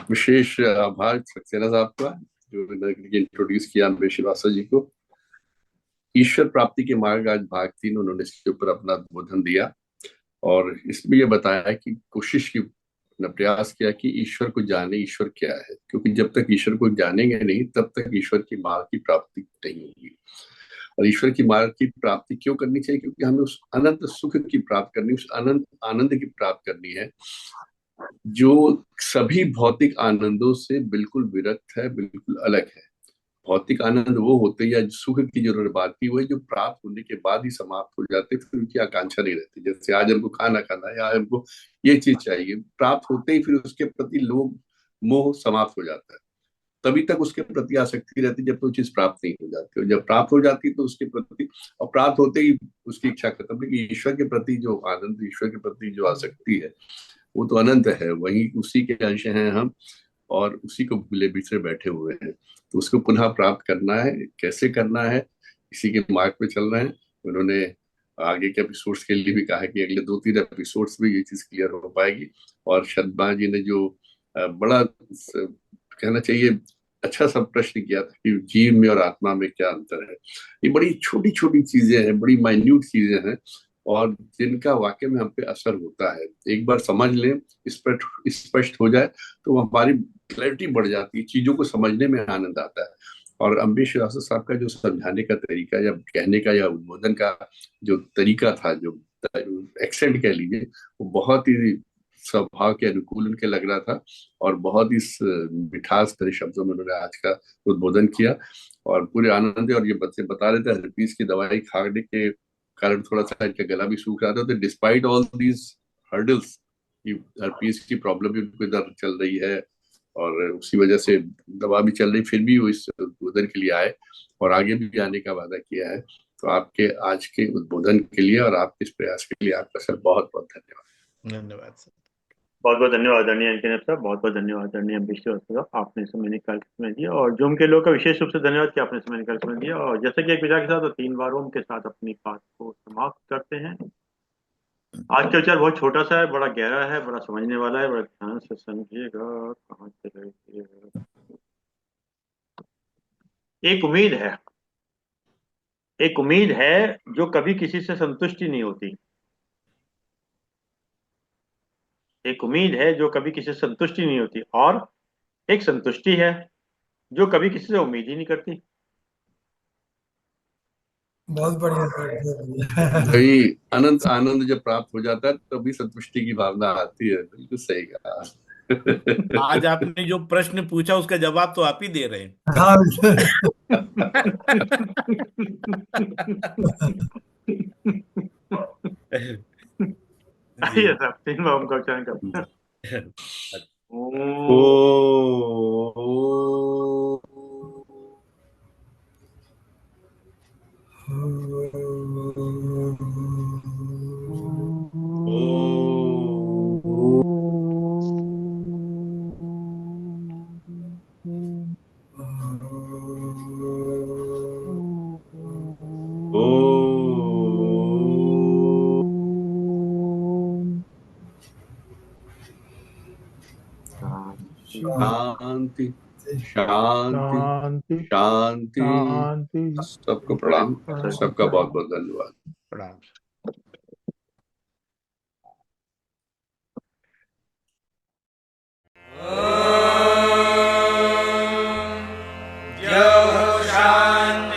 विशेष आभार सक्सेना साहब का जो इंट्रोड्यूस किया अम्बेश श्रीवास्तव जी को। ईश्वर प्राप्ति के मार्ग आज भाग 3 उन्होंने इसके ऊपर अपना उद्बोधन दिया, और इसमें यह बताया कि कोशिश की, अपना प्रयास किया कि ईश्वर को जाने, ईश्वर क्या है, क्योंकि जब तक ईश्वर को जानेंगे नहीं तब तक ईश्वर की मार्ग की प्राप्ति नहीं होगी। और ईश्वर की मार्ग की प्राप्ति क्यों करनी चाहिए? क्योंकि हमें उस अनंत सुख की प्राप्त करनी, उस अनंत आनंद की प्राप्त करनी है जो सभी भौतिक आनंदों से बिल्कुल विरक्त है, बिल्कुल अलग है। भौतिक आनंद वो होते हैं, या सुख की जो बात की, वो जो प्राप्त होने के बाद ही समाप्त हो जाते, फिर उनकी आकांक्षा नहीं रहती। जैसे आज हमको खाना खाना है, आज हमको ये चीज चाहिए, प्राप्त होते ही फिर उसके प्रति लोभ मोह समाप्त हो जाता है। तभी तक उसके प्रति आसक्ति रहती जब तक वो चीज प्राप्त नहीं हो जाती, और जब प्राप्त हो जाती तो उसके प्रति, और प्राप्त होते ही उसकी इच्छा खत्म। लेकिन ईश्वर के प्रति जो आनंद, ईश्वर के प्रति जो आसक्ति है, वो तो अनंत है, वही उसी के अंश हैं हम, और उसी को भूले बिछड़े बैठे हुए हैं। तो उसको पुनः प्राप्त करना है, कैसे करना है, इसी के मार्ग पे चल रहे हैं। उन्होंने आगे के एपिसोड्स के लिए भी कहा है कि अगले 2-3 एपिसोड्स में ये चीज क्लियर हो पाएगी। और शर्मा जी ने जो बड़ा कहना चाहिए अच्छा सा प्रश्न किया था कि जीव में और आत्मा में क्या अंतर है, ये बड़ी छोटी छोटी चीजें हैं, बड़ी माइन्यूट चीजें हैं, और जिनका वाकई में हम पे असर होता है। एक बार समझ लें, स्पष्ट हो जाए, तो हमारी क्लैरिटी बढ़ जाती है, चीजों को समझने में आनंद आता है। और अम्बेश श्रीवास्तव साहब का जो समझाने का तरीका या कहने का या उद्बोधन का जो तरीका था, जो एक्सेंट कह लीजिए, वो बहुत ही स्वभाव के अनुकूल उनके लग रहा था, और बहुत ही मिठास भरे शब्दों में उन्होंने आज का उद्बोधन किया, और पूरे आनंद है। और ये बच्चे बता रहे थे हर्पीस की दवाई खाने के कारण थोड़ा सा इनका गला भी सूख रहा था, तो despite all these hurdles, herpes की प्रॉब्लम भी उनको इधर चल रही है और उसी वजह से दवा भी चल रही, फिर भी वो इस उद्बोधन के लिए आए और आगे भी आने का वादा किया है। तो आपके आज के उद्बोधन के लिए और आपके इस प्रयास के लिए आपका सर बहुत बहुत धन्यवाद। धन्यवाद सर। बहुत बहुत धन्यवाद आदरणीय अंकित साहब, बहुत बहुत धन्यवाद आदरणीय अम्बेश साहब, आपने समय निकाल के समय दिया। और जूम के लोगों का विशेष रूप से धन्यवाद कि आपने समय निकाल के समय दिया। और जैसे कि एक विचार के साथ, तो 3 बारों के साथ अपनी बात को समाप्त करते हैं। आज का विचार बहुत छोटा सा है, बड़ा गहरा है, बड़ा समझने वाला है, बड़ा ध्यान से समझिएगा। कहाँ चले गए? एक उम्मीद है, एक उम्मीद है जो कभी किसी से संतुष्टि नहीं होती। एक उम्मीद है जो कभी किसी से संतुष्टि नहीं होती, और एक संतुष्टि है जो कभी किसी से उम्मीद ही नहीं करती। बहुत बढ़िया सर, बहुत बढ़िया। भाई अनंत आनंद जब प्राप्त हो जाता है तभी संतुष्टि की भावना आती है। बिल्कुल सही कहा। आज आपने जो प्रश्न पूछा उसका जवाब तो आप ही दे रहे हैं। हाँ आइए साहब, 3 बार का उच्चारण करते हैं। शांति शांति शांति। सबको प्रणाम, सबका बहुत बहुत धन्यवाद। प्रणाम। शान्तिरन्तरिक्षं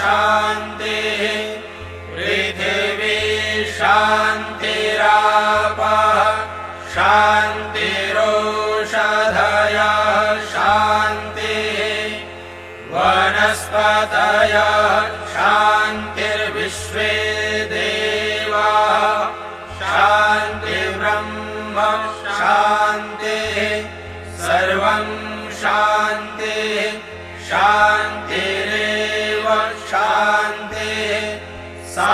शान्तिः पृथिवी शान्तिरापः शान्तिरोषधयः शान्तिः वनस्पतयः शान्तिर्विश्वे देवाः शान्तिर्ब्रह्म शान्तिः सर्वं शान्तिः शान्तिरेव शान्तिः सा